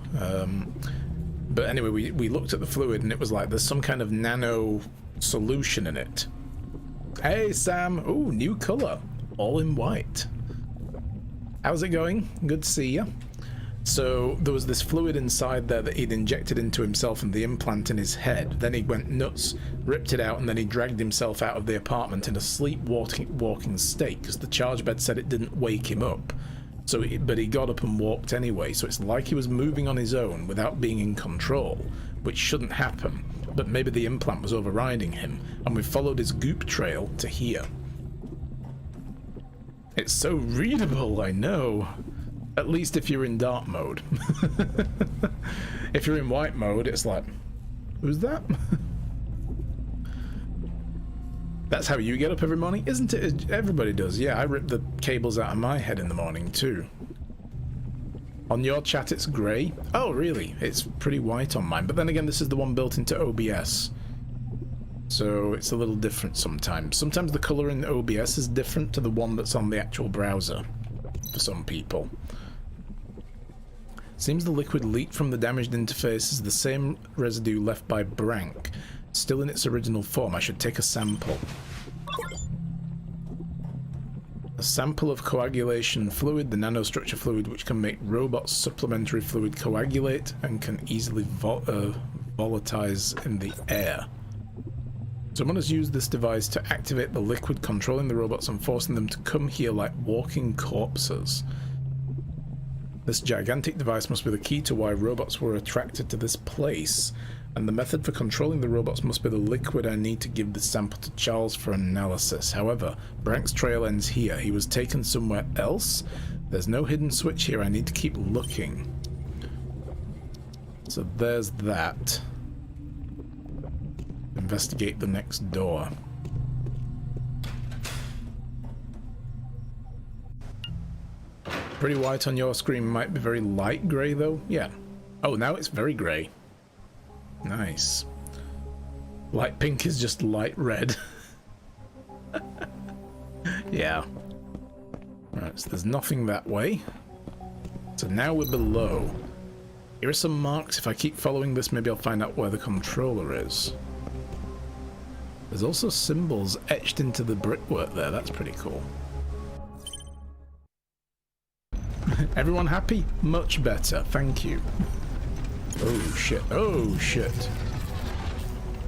But anyway, we looked at the fluid and it was like there's some kind of nano solution in it. Hey, Sam. Ooh, new color. All in white. How's it going? Good to see you. So there was this fluid inside there that he'd injected into himself and the implant in his head. Then he went nuts, ripped it out, and then he dragged himself out of the apartment in a sleepwalking state because the charge bed said it didn't wake him up. But he got up and walked anyway. So it's like he was moving on his own without being in control, which shouldn't happen. But maybe the implant was overriding him, and we followed his goop trail to here. It's so readable, I know. At least if you're in dark mode. If you're in white mode, it's like, who's that? That's how you get up every morning, isn't it? Everybody does. Yeah, I rip the cables out of my head in the morning too. On your chat it's grey. Oh really? It's pretty white on mine, but then again this is the one built into OBS. So it's a little different sometimes. Sometimes the colour in OBS is different to the one that's on the actual browser for some people. Seems the liquid leaked from the damaged interface is the same residue left by Brank. Still in its original form. I should take a sample. A sample of coagulation fluid, the nanostructure fluid which can make robots supplementary fluid coagulate and can easily volatilize in the air. Someone has used this device to activate the liquid controlling the robots and forcing them to come here like walking corpses. This gigantic device must be the key to why robots were attracted to this place, and the method for controlling the robots must be the liquid I need to give the sample to Charles for analysis. However, Brank's trail ends here. He was taken somewhere else. There's no hidden switch here. I need to keep looking. So there's that. Investigate the next door. Pretty white on your screen, might be very light grey though. Yeah. Oh, now it's very grey. Nice. Light pink is just light red. Yeah. Right, so there's nothing that way. So now we're below. Here are some marks. If I keep following this, maybe I'll find out where the controller is. There's also symbols etched into the brickwork there. That's pretty cool. Everyone happy? Much better, thank you. Oh shit, oh shit.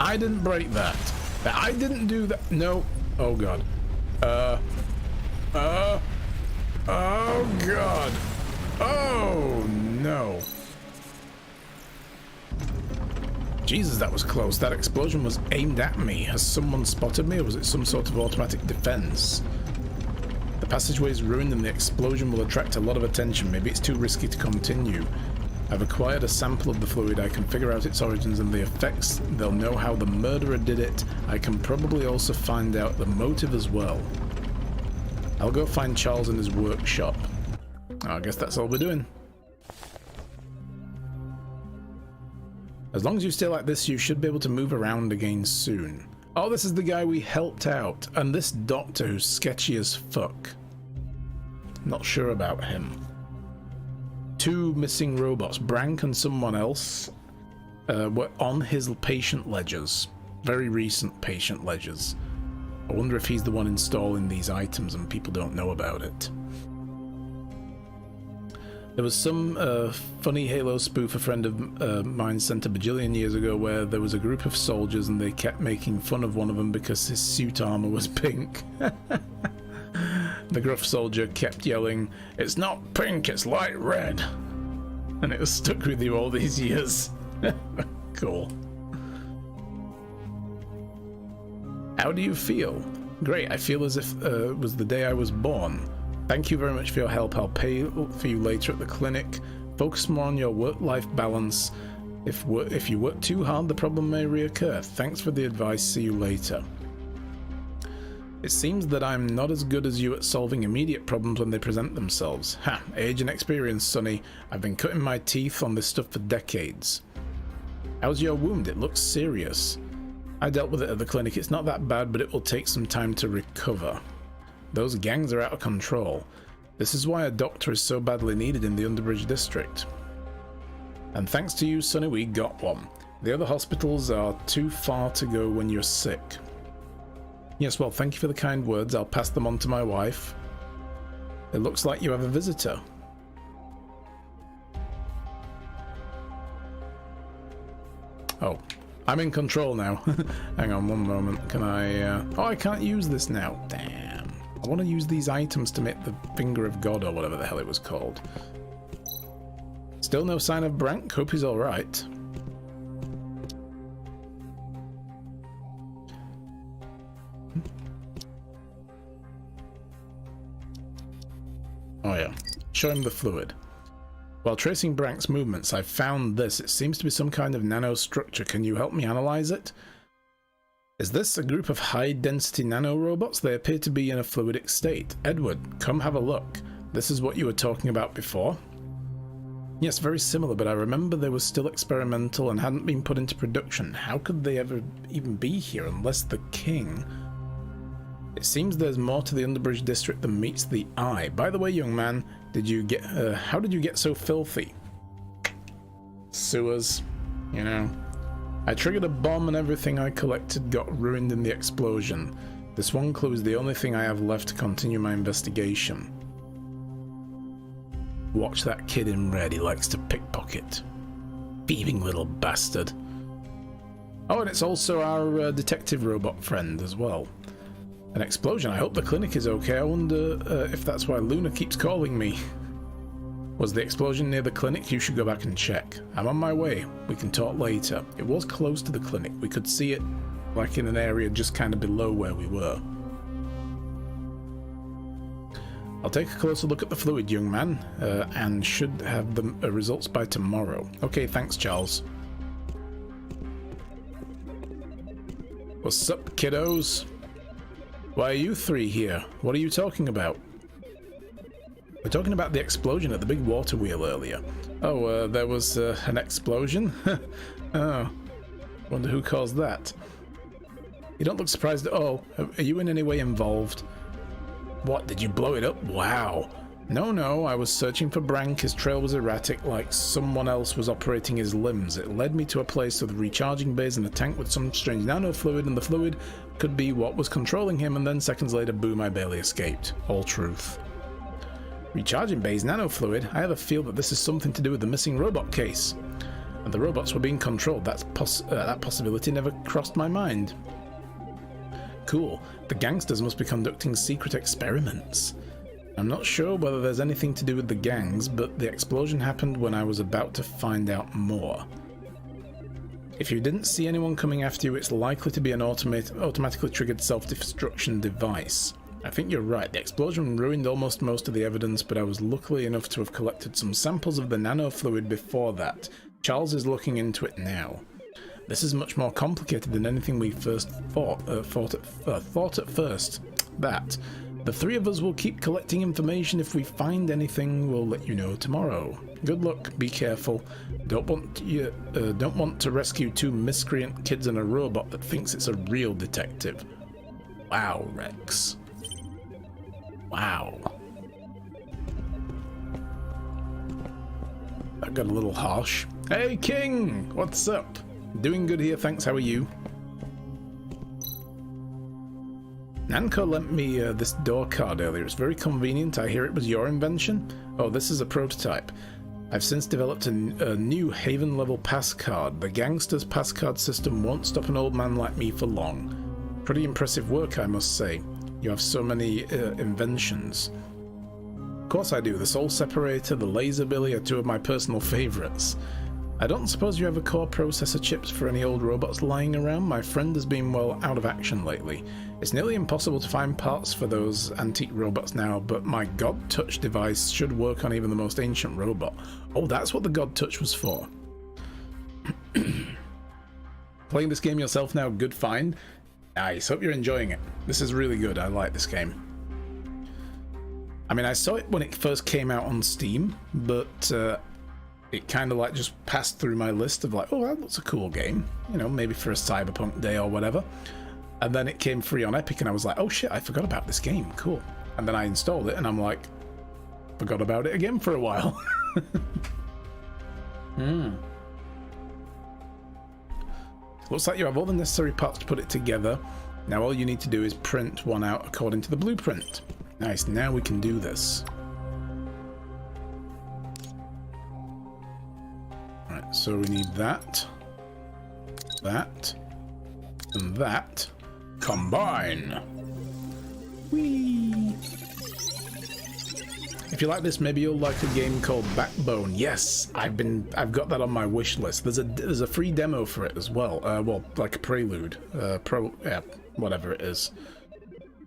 I didn't break that. I didn't do that. No. Oh god. Oh god. Oh no. Jesus, that was close. That explosion was aimed at me. Has someone spotted me, or was it some sort of automatic defense? The passageway is ruined and the explosion will attract a lot of attention. Maybe it's too risky to continue. I've acquired a sample of the fluid. I can figure out its origins and the effects. They'll know how the murderer did it. I can probably also find out the motive as well. I'll go find Charles in his workshop. I guess that's all we're doing. As long as you stay like this, you should be able to move around again soon. Oh, this is the guy we helped out, and this doctor who's sketchy as fuck. Not sure about him. 2 missing robots. Brank and someone else were on his patient ledgers. Very recent patient ledgers. I wonder if he's the one installing these items and people don't know about it. There was some funny Halo spoof a friend of mine sent a bajillion years ago where there was a group of soldiers and they kept making fun of one of them because his suit armor was pink. The gruff soldier kept yelling, "It's not pink, it's light red." And it was stuck with you all these years. Cool. How do you feel? Great, I feel as if it was the day I was born. Thank you very much for your help. I'll pay for you later at the clinic. Focus more on your work-life balance. If you work too hard, the problem may reoccur. Thanks for the advice. See you later. It seems that I'm not as good as you at solving immediate problems when they present themselves. Ha! Age and experience, Sonny. I've been cutting my teeth on this stuff for decades. How's your wound? It looks serious. I dealt with it at the clinic. It's not that bad, but it will take some time to recover. Those gangs are out of control. This is why a doctor is so badly needed in the Underbridge district. And thanks to you, Sonny, we got one. The other hospitals are too far to go when you're sick. Yes, well, thank you for the kind words. I'll pass them on to my wife. It looks like you have a visitor. Oh, I'm in control now. Hang on one moment. Can I... Oh, I can't use this now. Damn. I want to use these items to make the Finger of God or whatever the hell it was called. Still no sign of Brank. Hope he's alright. Oh yeah. Show him the fluid. While tracing Brank's movements, I found this. It seems to be some kind of nanostructure. Can you help me analyze it? Is this a group of high-density nanorobots? They appear to be in a fluidic state. Edward, come have a look. This is what you were talking about before? Yes, very similar, but I remember they were still experimental and hadn't been put into production. How could they ever even be here unless the king... It seems there's more to the Underbridge district than meets the eye. By the way, young man, how did you get so filthy? Sewers, you know. I triggered a bomb and everything I collected got ruined in the explosion. This one clue is the only thing I have left to continue my investigation. Watch that kid in red, he likes to pickpocket. Thieving little bastard. Oh, and it's also our detective robot friend as well. An explosion, I hope the clinic is okay. I wonder if that's why Luna keeps calling me. Was the explosion near the clinic? You should go back and check. I'm on my way. We can talk later. It was close to the clinic. We could see it like in an area just kind of below where we were. I'll take a closer look at the fluid, young man, and should have the results by tomorrow. Okay, thanks, Charles. What's up, kiddos? Why are you three here? What are you talking about? We're talking about the explosion at the big water wheel earlier. Oh, there was an explosion? Oh, wonder who caused that. You don't look surprised at all. Are you in any way involved? What, did you blow it up? Wow. No, I was searching for Brank. His trail was erratic, like someone else was operating his limbs. It led me to a place with recharging bays and a tank with some strange nanofluid, and the fluid could be what was controlling him, and then seconds later, boom, I barely escaped. All truth. Recharging bays, nanofluid? I have a feel that this is something to do with the missing robot case. And the robots were being controlled. That possibility never crossed my mind. Cool. The gangsters must be conducting secret experiments. I'm not sure whether there's anything to do with the gangs, but the explosion happened when I was about to find out more. If you didn't see anyone coming after you, it's likely to be an automatically triggered self-destruction device. I think you're right. The explosion ruined almost most of the evidence, but I was lucky enough to have collected some samples of the nanofluid before that. Charles is looking into it now. This is much more complicated than anything we first thought at first. The three of us will keep collecting information. If we find anything, we'll let you know tomorrow. Good luck. Be careful. Don't want to rescue two miscreant kids and a robot that thinks it's a real detective. Wow, Rex. Wow. That got a little harsh. Hey, King! What's up? Doing good here, thanks. How are you? Nanko lent me this door card earlier. It's very convenient. I hear it was your invention. Oh, this is a prototype. I've since developed a new Haven level pass card. The gangster's pass card system won't stop an old man like me for long. Pretty impressive work, I must say. You have so many inventions. Of course I do. The Soul Separator, the Laser Billy are two of my personal favorites. I don't suppose you have a core processor chips for any old robots lying around? My friend has been, well, out of action lately. It's nearly impossible to find parts for those antique robots now, but my God Touch device should work on even the most ancient robot. Oh, that's what the God Touch was for. Playing this game yourself now, good find. Nice, hope you're enjoying it. This is really good, I like this game. I mean, I saw it when it first came out on Steam, but it kind of like just passed through my list of like, oh, that's a cool game. You know, maybe for a Cyberpunk day or whatever. And then it came free on Epic and I was like, oh shit, I forgot about this game, cool. And then I installed it and I'm like, forgot about it again for a while. Looks like you have all the necessary parts to put it together. Now all you need to do is print one out according to the blueprint. Nice, now we can do this. Alright, so we need that, that, and that. Combine! Whee! If you like this, maybe you'll like a game called Backbone. Yes, I've got that on my wish list. There's a free demo for it as well. Well, like a prelude, whatever it is.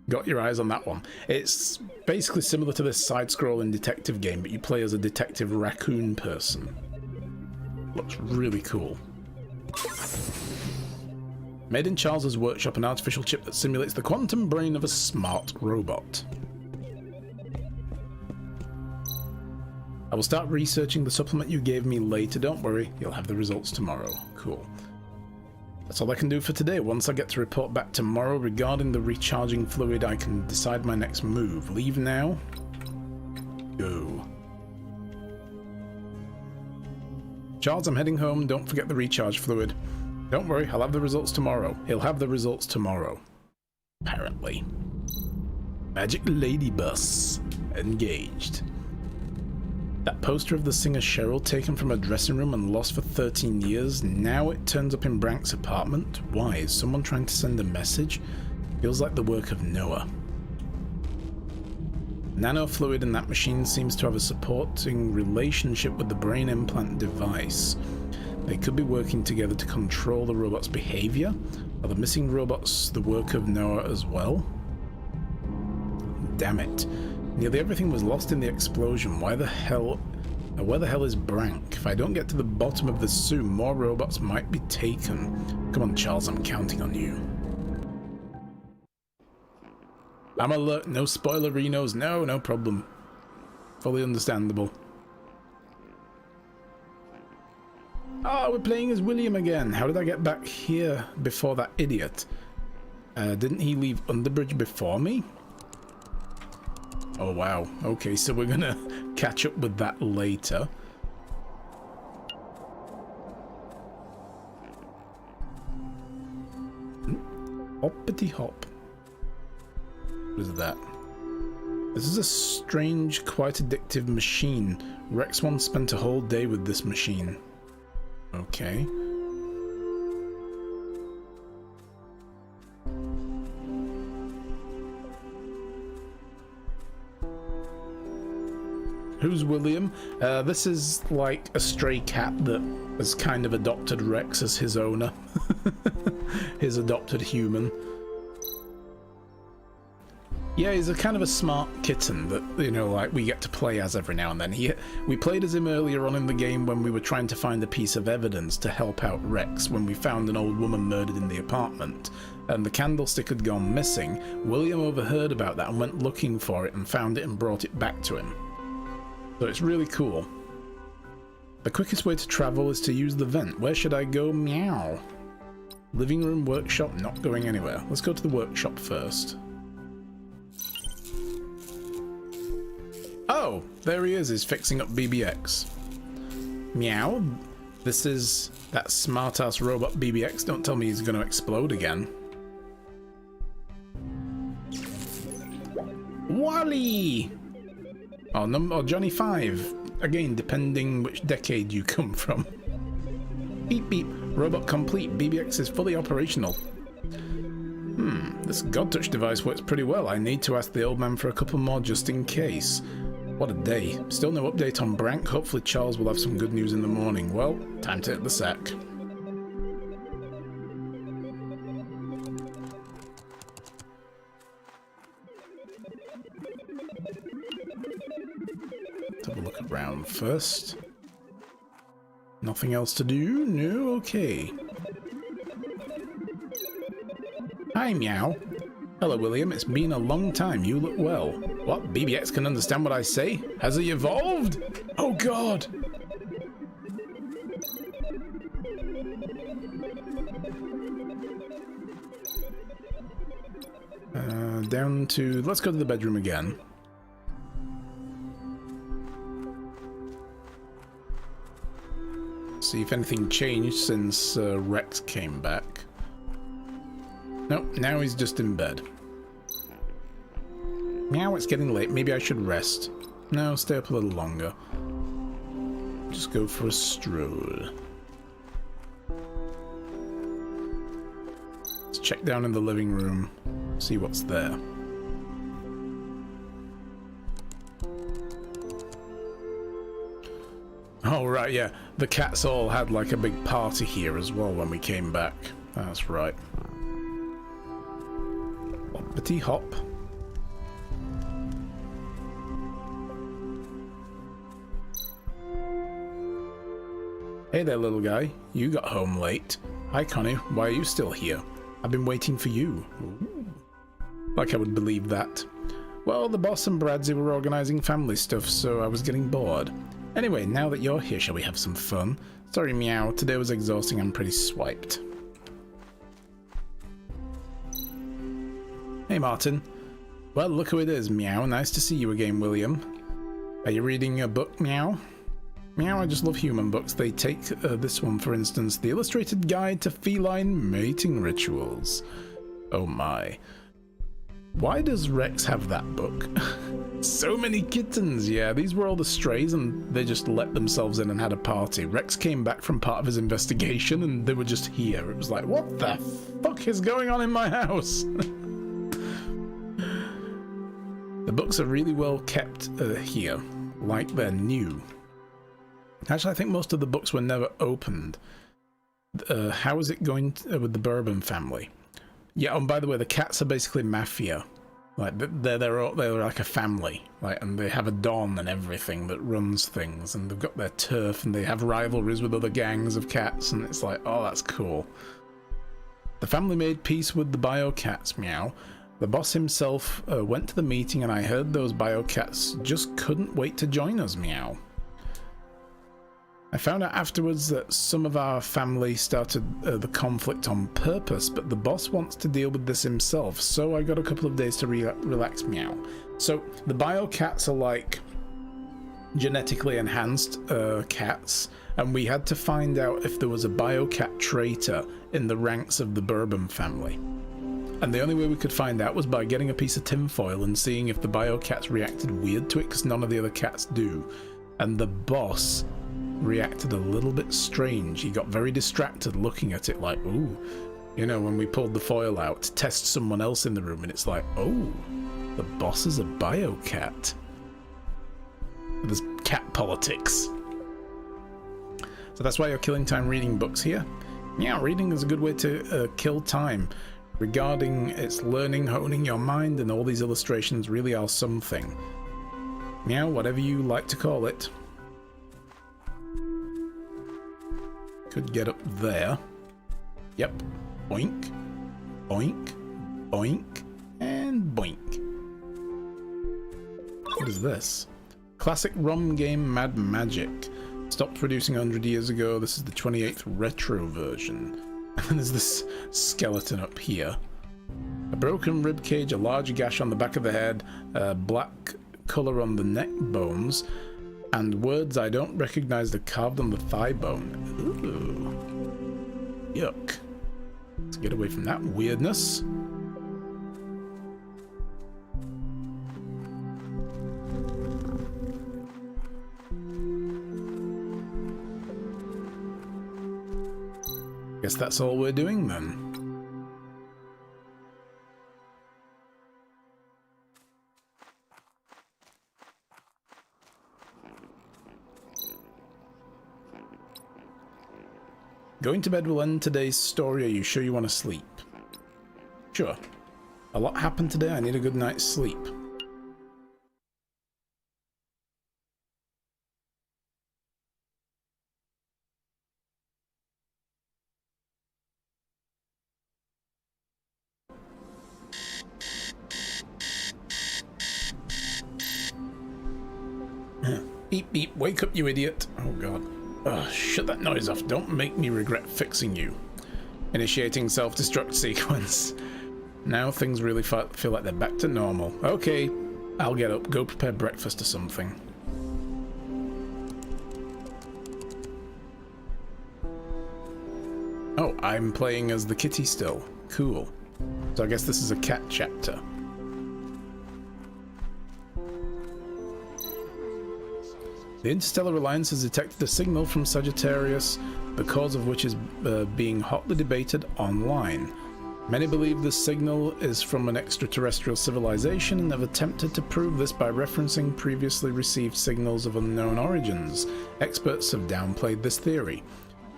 Got your eyes on that one. It's basically similar to this side-scrolling detective game, but you play as a detective raccoon person. Looks really cool. Made in Charles's workshop, an artificial chip that simulates the quantum brain of a smart robot. I will start researching the supplement you gave me later. Don't worry, you'll have the results tomorrow. Cool. That's all I can do for today. Once I get to report back tomorrow regarding the recharging fluid, I can decide my next move. Leave now. Go. Charles, I'm heading home. Don't forget the recharge fluid. Don't worry, I'll have the results tomorrow. He'll have the results tomorrow. Apparently. Magic Lady Bus. Engaged. That poster of the singer Cheryl, taken from her dressing room and lost for 13 years, now it turns up in Brank's apartment. Why? Is someone trying to send a message? Feels like the work of Noah. Nanofluid in that machine seems to have a supporting relationship with the brain implant device. They could be working together to control the robot's behavior. Are the missing robots the work of Noah as well? Damn it. Nearly everything was lost in the explosion. Where the hell is Brank? If I don't get to the bottom of this soon, more robots might be taken. Come on, Charles, I'm counting on you. I'm alert. No spoilerinos. No problem. Fully understandable. Oh, we're playing as William again. How did I get back here before that idiot? Didn't he leave Underbridge before me? Oh wow, okay, so we're gonna catch up with that later. Hoppity hop. What is that? This is a strange, quite addictive machine. Rex once spent a whole day with this machine. Okay. Who's William? This is like a stray cat that has kind of adopted Rex as his owner. His adopted human. Yeah, he's a kind of a smart kitten that, you know, like we get to play as every now and then. We played as him earlier on in the game when we were trying to find a piece of evidence to help out Rex when we found an old woman murdered in the apartment. And the candlestick had gone missing. William overheard about that and went looking for it and found it and brought it back to him. So it's really cool. The quickest way to travel is to use the vent. Where should I go? Meow. Living room, workshop, not going anywhere. Let's go to the workshop first. Oh, there he is. He's fixing up BBX. Meow. This is that smart-ass robot BBX. Don't tell me he's going to explode again. Wally! Oh, Johnny 5. Again, depending which decade you come from. Beep beep. Robot complete. BBX is fully operational. This GodTouch device works pretty well. I need to ask the old man for a couple more just in case. What a day. Still no update on Brank. Hopefully Charles will have some good news in the morning. Well, time to hit the sack. Have a look around first. Nothing else to do? No? Okay. Hi, Meow. Hello, William. It's been a long time. You look well. What? BBX can understand what I say? Has he evolved? Oh, God! Down to... Let's go to the bedroom again. See if anything changed since Rex came back. Nope, now he's just in bed. Meow, it's getting late. Maybe I should rest. No, stay up a little longer. Just go for a stroll. Let's check down in the living room. See what's there. Oh, right, yeah. The cats all had like a big party here as well when we came back. That's right. Hoppity hop. Hey there, little guy. You got home late. Hi, Connie. Why are you still here? I've been waiting for you. Ooh. Like I would believe that. Well, the boss and Bradzi were organizing family stuff, so I was getting bored. Anyway, now that you're here, shall we have some fun? Sorry, Meow, today was exhausting. I'm pretty swiped. Hey, Martin. Well, look who it is, Meow. Nice to see you again, William. Are you reading a book, Meow? Meow, I just love human books. They take this one, for instance, The Illustrated Guide to Feline Mating Rituals. Oh my. Why does Rex have that book? So many kittens, yeah. These were all the strays and they just let themselves in and had a party. Rex came back from part of his investigation and they were just here. It was like, what the fuck is going on in my house? The books are really well kept here, like they're new. Actually, I think most of the books were never opened. How is it going with the Bourbon family? Yeah, and by the way, the cats are basically mafia. Like they're like a family, like, and they have a don and everything that runs things, and they've got their turf, and they have rivalries with other gangs of cats, and it's like, oh, that's cool. The family made peace with the Biocats, Meow. The boss himself went to the meeting, and I heard those Biocats just couldn't wait to join us, Meow. I found out afterwards that some of our family started the conflict on purpose, but the boss wants to deal with this himself, so I got a couple of days to relax, Meow. So the Biocats are like genetically enhanced cats, and we had to find out if there was a Biocat traitor in the ranks of the Bourbon family. And the only way we could find out was by getting a piece of tinfoil and seeing if the Biocats reacted weird to it, because none of the other cats do. And the boss reacted a little bit strange. He got very distracted looking at it like, ooh, you know, when we pulled the foil out to test someone else in the room, and it's like, oh, the boss is a Biocat. There's cat politics. So that's why you're killing time reading books here. Yeah, reading is a good way to kill time. Regarding its learning, honing your mind, and all these illustrations really are something. Meow, whatever you like to call it. Could get up there. Yep. Boink. Boink. Boink. And boink. What is this? Classic ROM game Mad Magic. Stopped producing 100 years ago. This is the 28th retro version. And there's this skeleton up here. A broken rib cage, a large gash on the back of the head, black colour on the neck bones, and words I don't recognize are carved on the thigh bone. Ooh. Yuck. Let's get away from that weirdness. Guess that's all we're doing then. Going to bed will end today's story. Are you sure you want to sleep? Sure. A lot happened today. I need a good night's sleep. Beep beep, wake up you idiot. Oh god. Ugh, shut that noise off. Don't make me regret fixing you. Initiating self-destruct sequence. Now things really feel like they're back to normal. Okay, I'll get up, go prepare breakfast or something. Oh, I'm playing as the kitty still. Cool. So I guess this is a cat chapter. The Interstellar Alliance has detected a signal from Sagittarius, the cause of which is being hotly debated online. Many believe this signal is from an extraterrestrial civilization and have attempted to prove this by referencing previously received signals of unknown origins. Experts have downplayed this theory.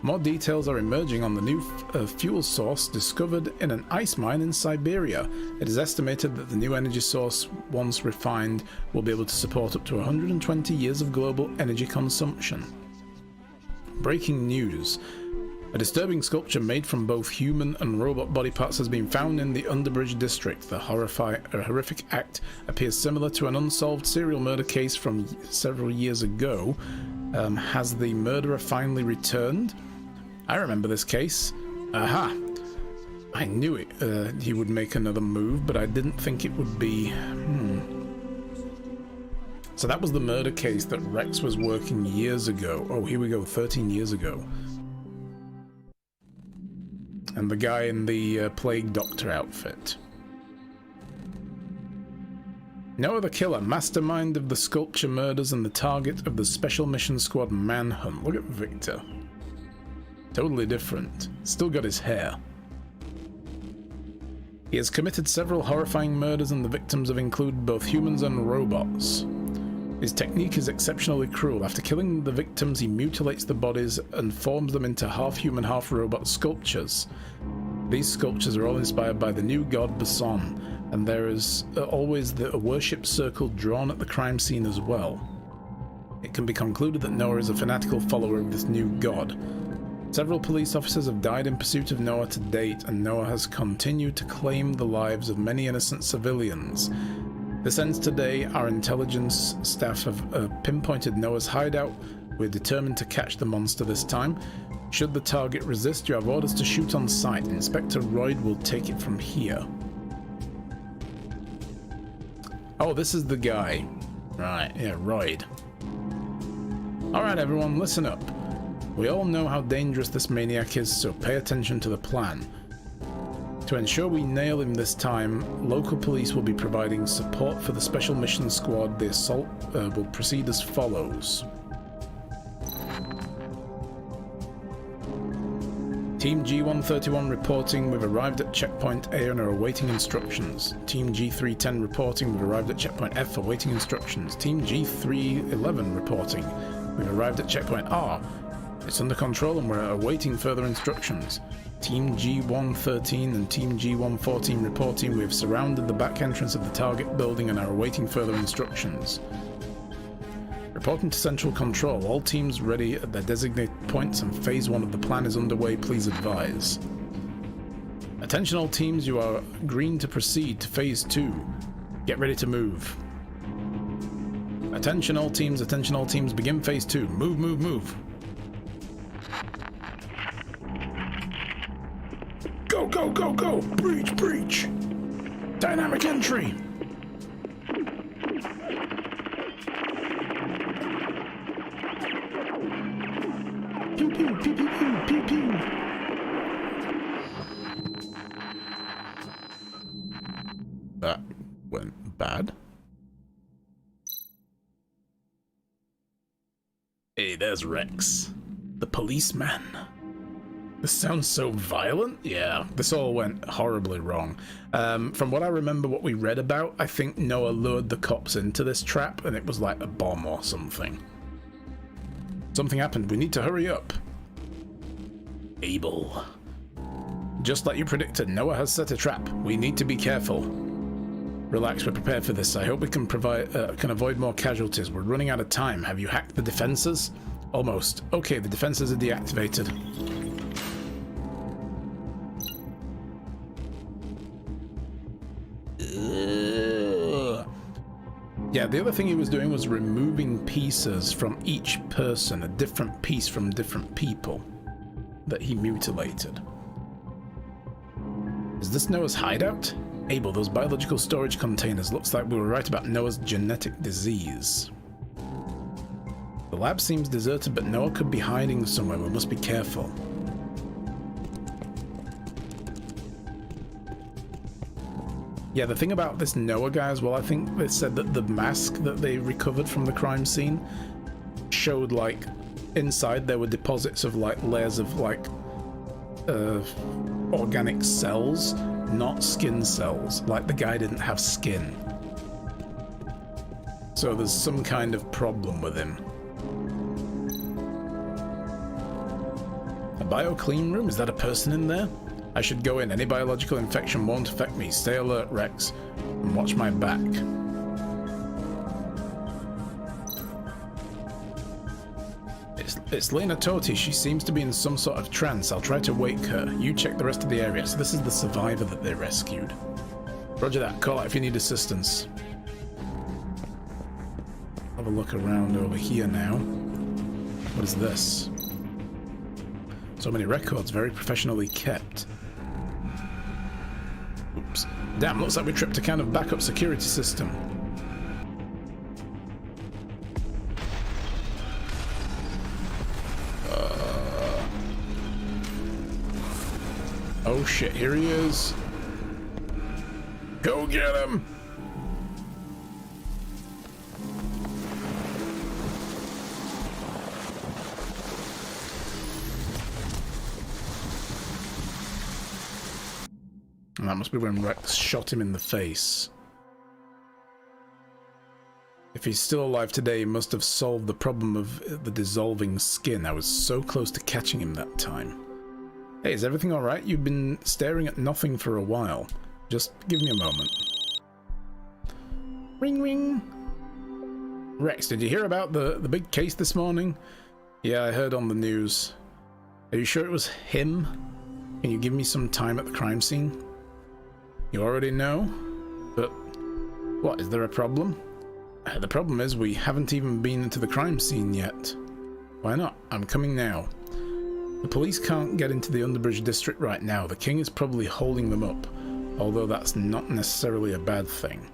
More details are emerging on the new fuel source discovered in an ice mine in Siberia. It is estimated that the new energy source, once refined, will be able to support up to 120 years of global energy consumption. Breaking news. A disturbing sculpture made from both human and robot body parts has been found in the Underbridge district. The horrific act appears similar to an unsolved serial murder case from several years ago. Has the murderer finally returned? I remember this case. Aha! I knew it. He would make another move, but I didn't think it would be... So that was the murder case that Rex was working years ago. Oh, here we go, 13 years ago. And the guy in the plague doctor outfit. Noah the killer, mastermind of the sculpture murders and the target of the Special Mission Squad manhunt. Look at Victor. Totally different. Still got his hair. He has committed several horrifying murders and the victims have included both humans and robots. His technique is exceptionally cruel. After killing the victims, he mutilates the bodies and forms them into half-human, half-robot sculptures. These sculptures are all inspired by the new god Bason, and there is always a worship circle drawn at the crime scene as well. It can be concluded that Noah is a fanatical follower of this new god. Several police officers have died in pursuit of Noah to date, and Noah has continued to claim the lives of many innocent civilians. This ends today. Our intelligence staff have pinpointed Noah's hideout. We're determined to catch the monster this time. Should the target resist, you have orders to shoot on sight. Inspector Royd will take it from here. Oh, this is the guy. Right, yeah, Royd. Alright everyone, listen up. We all know how dangerous this maniac is, so pay attention to the plan. To ensure we nail him this time, local police will be providing support for the Special Mission Squad. The assault will proceed as follows. Team G131 reporting, we've arrived at checkpoint A and are awaiting instructions. Team G310 reporting, we've arrived at checkpoint F, awaiting instructions. Team G311 reporting, we've arrived at checkpoint R. It's under control and we're awaiting further instructions. Team G113 and Team G114 reporting, we've surrounded the back entrance of the target building and are awaiting further instructions. Reporting to Central Control, all teams ready at their designated points and Phase 1 of the plan is underway, please advise. Attention all teams, you are green to proceed to Phase 2. Get ready to move. Attention all teams, begin Phase 2. Move, move, move. Go, go, go, go! Breach, breach! Dynamic entry! Pew, pew, pew, pew, pew, pew, pew. That went bad. Hey, there's Rex. The policeman. This sounds so violent. Yeah, this all went horribly wrong. From what I remember, what we read about, I think Noah lured the cops into this trap and it was like a bomb or something. Something happened. We need to hurry up. Abel. Just like you predicted, Noah has set a trap. We need to be careful. Relax, we're prepared for this. I hope we can avoid more casualties. We're running out of time. Have you hacked the defenses? Almost. Okay, the defenses are deactivated. Yeah, the other thing he was doing was removing pieces from each person, a different piece from different people that he mutilated. Is this Noah's hideout? Abel, those biological storage containers. Looks like we were right about Noah's genetic disease. The lab seems deserted, but Noah could be hiding somewhere. We must be careful. Yeah, the thing about this Noah guy as well, I think they said that the mask that they recovered from the crime scene showed, like, inside there were deposits of, like, layers of, like, organic cells, not skin cells. Like, the guy didn't have skin. So there's some kind of problem with him. A bio-clean room? Is that a person in there? I should go in. Any biological infection won't affect me. Stay alert, Rex, and watch my back. it's Lena Toti. She seems to be in some sort of trance. I'll try to wake her. You check the rest of the area. So this is the survivor that they rescued. Roger that. Call out if you need assistance. Have a look around over here now. What is this? So many records, very professionally kept. Oops. Damn, looks like we tripped a kind of backup security system. Oh shit, here he is. Go get him! And that must be when Rex shot him in the face. If he's still alive today, he must have solved the problem of the dissolving skin. I was so close to catching him that time. Hey, is everything alright? You've been staring at nothing for a while. Just give me a moment. Ring ring! Rex, did you hear about the big case this morning? Yeah, I heard on the news. Are you sure it was him? Can you give me some time at the crime scene? You already know? But what, is there a problem? The problem is we haven't even been into the crime scene yet. Why not? I'm coming now. The police can't get into the Underbridge district right now. The king is probably holding them up, although that's not necessarily a bad thing.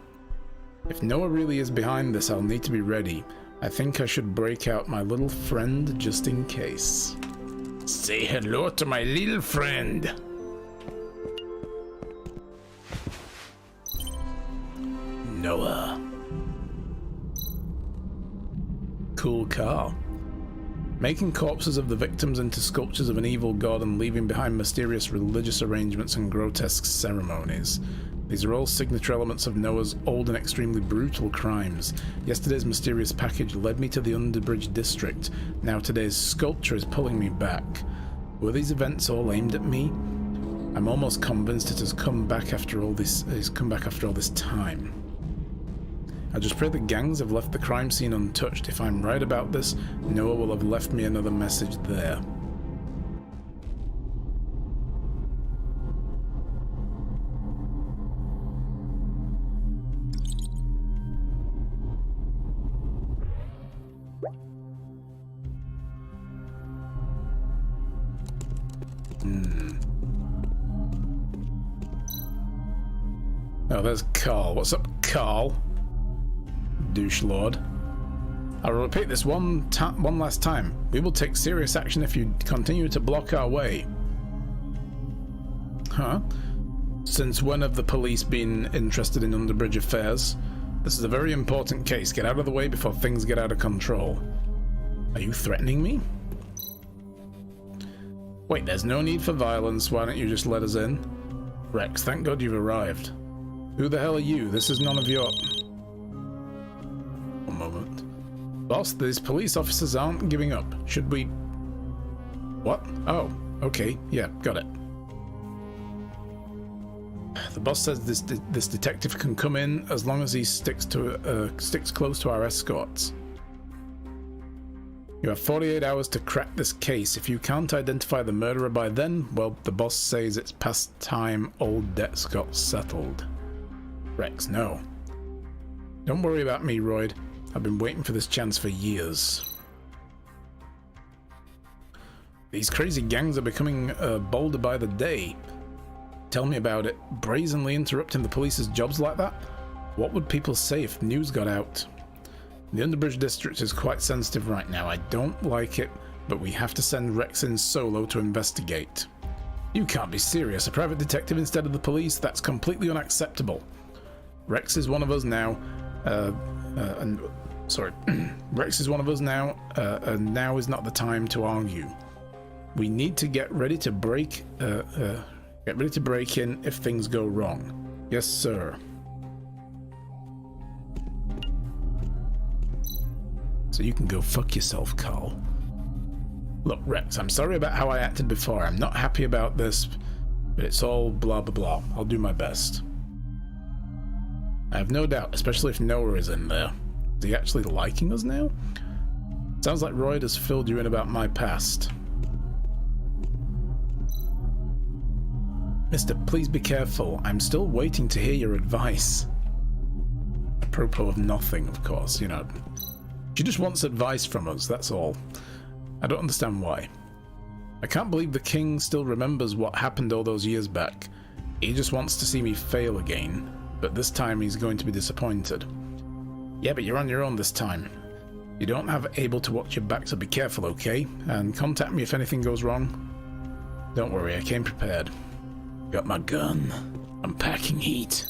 If Noah really is behind this, I'll need to be ready. I think I should break out my little friend just in case. Say hello to my little friend. Noah. Cool car. Making corpses of the victims into sculptures of an evil god and leaving behind mysterious religious arrangements and grotesque ceremonies. These are all signature elements of Noah's old and extremely brutal crimes. Yesterday's mysterious package led me to the Underbridge district. Now today's sculpture is pulling me back. Were these events all aimed at me? I'm almost convinced it has come back after all this. Time. I just pray the gangs have left the crime scene untouched. If I'm right about this, Noah will have left me another message there. Oh, there's Carl. What's up, Carl? Douche lord. I'll repeat this one last time. We will take serious action if you continue to block our way. Huh? Since when have the police been interested in Underbridge affairs? This is a very important case. Get out of the way before things get out of control. Are you threatening me? Wait, there's no need for violence. Why don't you just let us in? Rex, thank God you've arrived. Who the hell are you? This is none of your... One moment. Boss, these police officers aren't giving up. Should we... What? Oh, okay. Yeah, got it. The boss says this detective can come in as long as he sticks close to our escorts. You have 48 hours to crack this case. If you can't identify the murderer by then, well, the boss says it's past time old debts got settled. Rex, no. Don't worry about me, Royd. I've been waiting for this chance for years. These crazy gangs are becoming bolder by the day. Tell me about it. Brazenly interrupting the police's jobs like that? What would people say if news got out? The Underbridge district is quite sensitive right now. I don't like it, but we have to send Rex in solo to investigate. You can't be serious. A private detective instead of the police? That's completely unacceptable. Rex is one of us now. Rex is one of us now, and now is not the time to argue. We need to get ready to break in if things go wrong. Yes, sir. So you can go fuck yourself, Carl. Look, Rex, I'm sorry about how I acted before. I'm not happy about this, but it's all blah blah blah. I'll do my best. I have no doubt, especially if Noah is in there. Is he actually liking us now? Sounds like Royd has filled you in about my past. Mister, please be careful. I'm still waiting to hear your advice. Apropos of nothing, of course, you know. She just wants advice from us, that's all. I don't understand why. I can't believe the king still remembers what happened all those years back. He just wants to see me fail again, but this time he's going to be disappointed. Yeah, but you're on your own this time. You don't have able to watch your back, so be careful, okay? And contact me if anything goes wrong. Don't worry, I came prepared. Got my gun. I'm packing heat.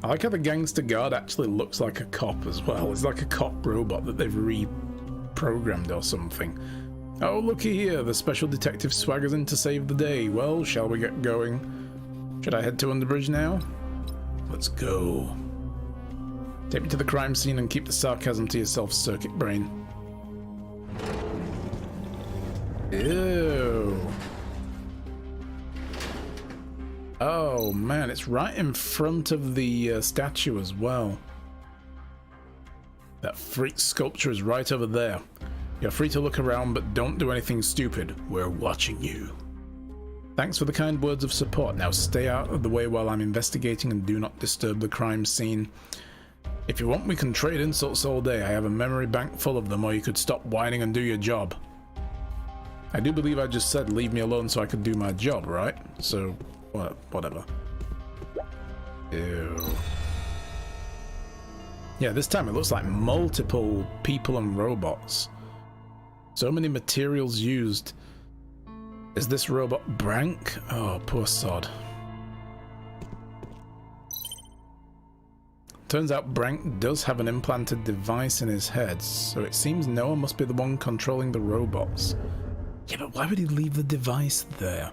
I like how the gangster guard actually looks like a cop as well. It's like a cop robot that they've reprogrammed or something. Oh, looky here. The special detective swaggers in to save the day. Well, shall we get going? Should I head to Underbridge now? Let's go. Take me to the crime scene and keep the sarcasm to yourself, circuit brain. Ew. Oh man, it's right in front of the statue as well. That freak sculpture is right over there. You're free to look around, but don't do anything stupid. We're watching you. Thanks for the kind words of support. Now stay out of the way while I'm investigating and do not disturb the crime scene. If you want, we can trade insults all day. I have a memory bank full of them, or you could stop whining and do your job. I do believe I just said leave me alone so I could do my job, right? So, whatever. Ew. Yeah, this time it looks like multiple people and robots. So many materials used. Is this robot Brank? Oh, poor sod. Turns out Brank does have an implanted device in his head, so it seems Noah must be the one controlling the robots. Yeah, but why would he leave the device there?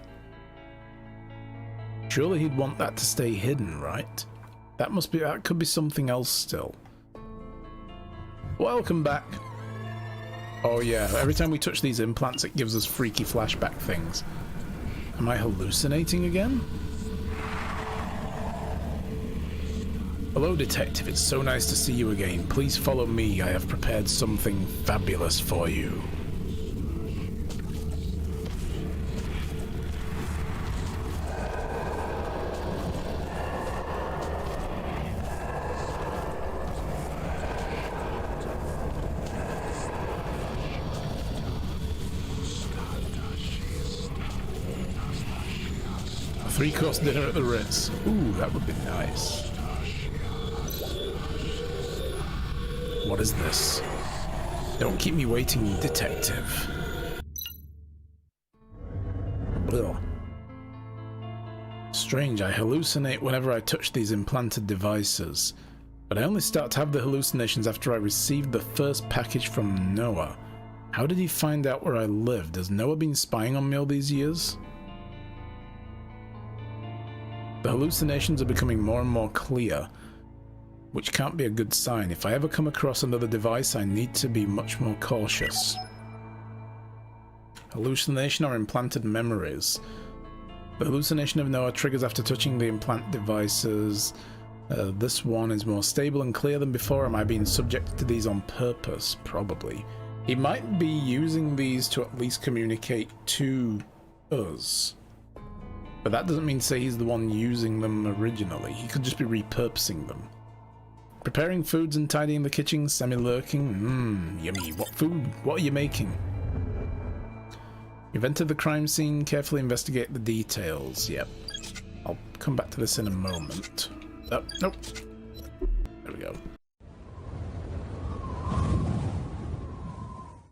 Surely he'd want that to stay hidden, right? That could be something else still. Welcome back. Oh yeah, every time we touch these implants it gives us freaky flashback things. Am I hallucinating again? Hello, detective. It's so nice to see you again. Please follow me. I have prepared something fabulous for you. A three-course dinner at the Ritz. Ooh, that would be nice. What is this? Don't keep me waiting, detective. Ugh. Strange, I hallucinate whenever I touch these implanted devices, but I only start to have the hallucinations after I received the first package from Noah. How did he find out where I lived? Has Noah been spying on me all these years? The hallucinations are becoming more and more clear, which can't be a good sign. If I ever come across another device, I need to be much more cautious. Hallucination or implanted memories. The hallucination of Noah triggers after touching the implant devices. This one is more stable and clear than before. Am I being subjected to these on purpose? Probably. He might be using these to at least communicate to us. But that doesn't mean to say he's the one using them originally. He could just be repurposing them. Preparing foods and tidying the kitchen, semi-lurking. Yummy. What food? What are you making? You've entered the crime scene. Carefully investigate the details. Yep. I'll come back to this in a moment. Oh, nope. There we go.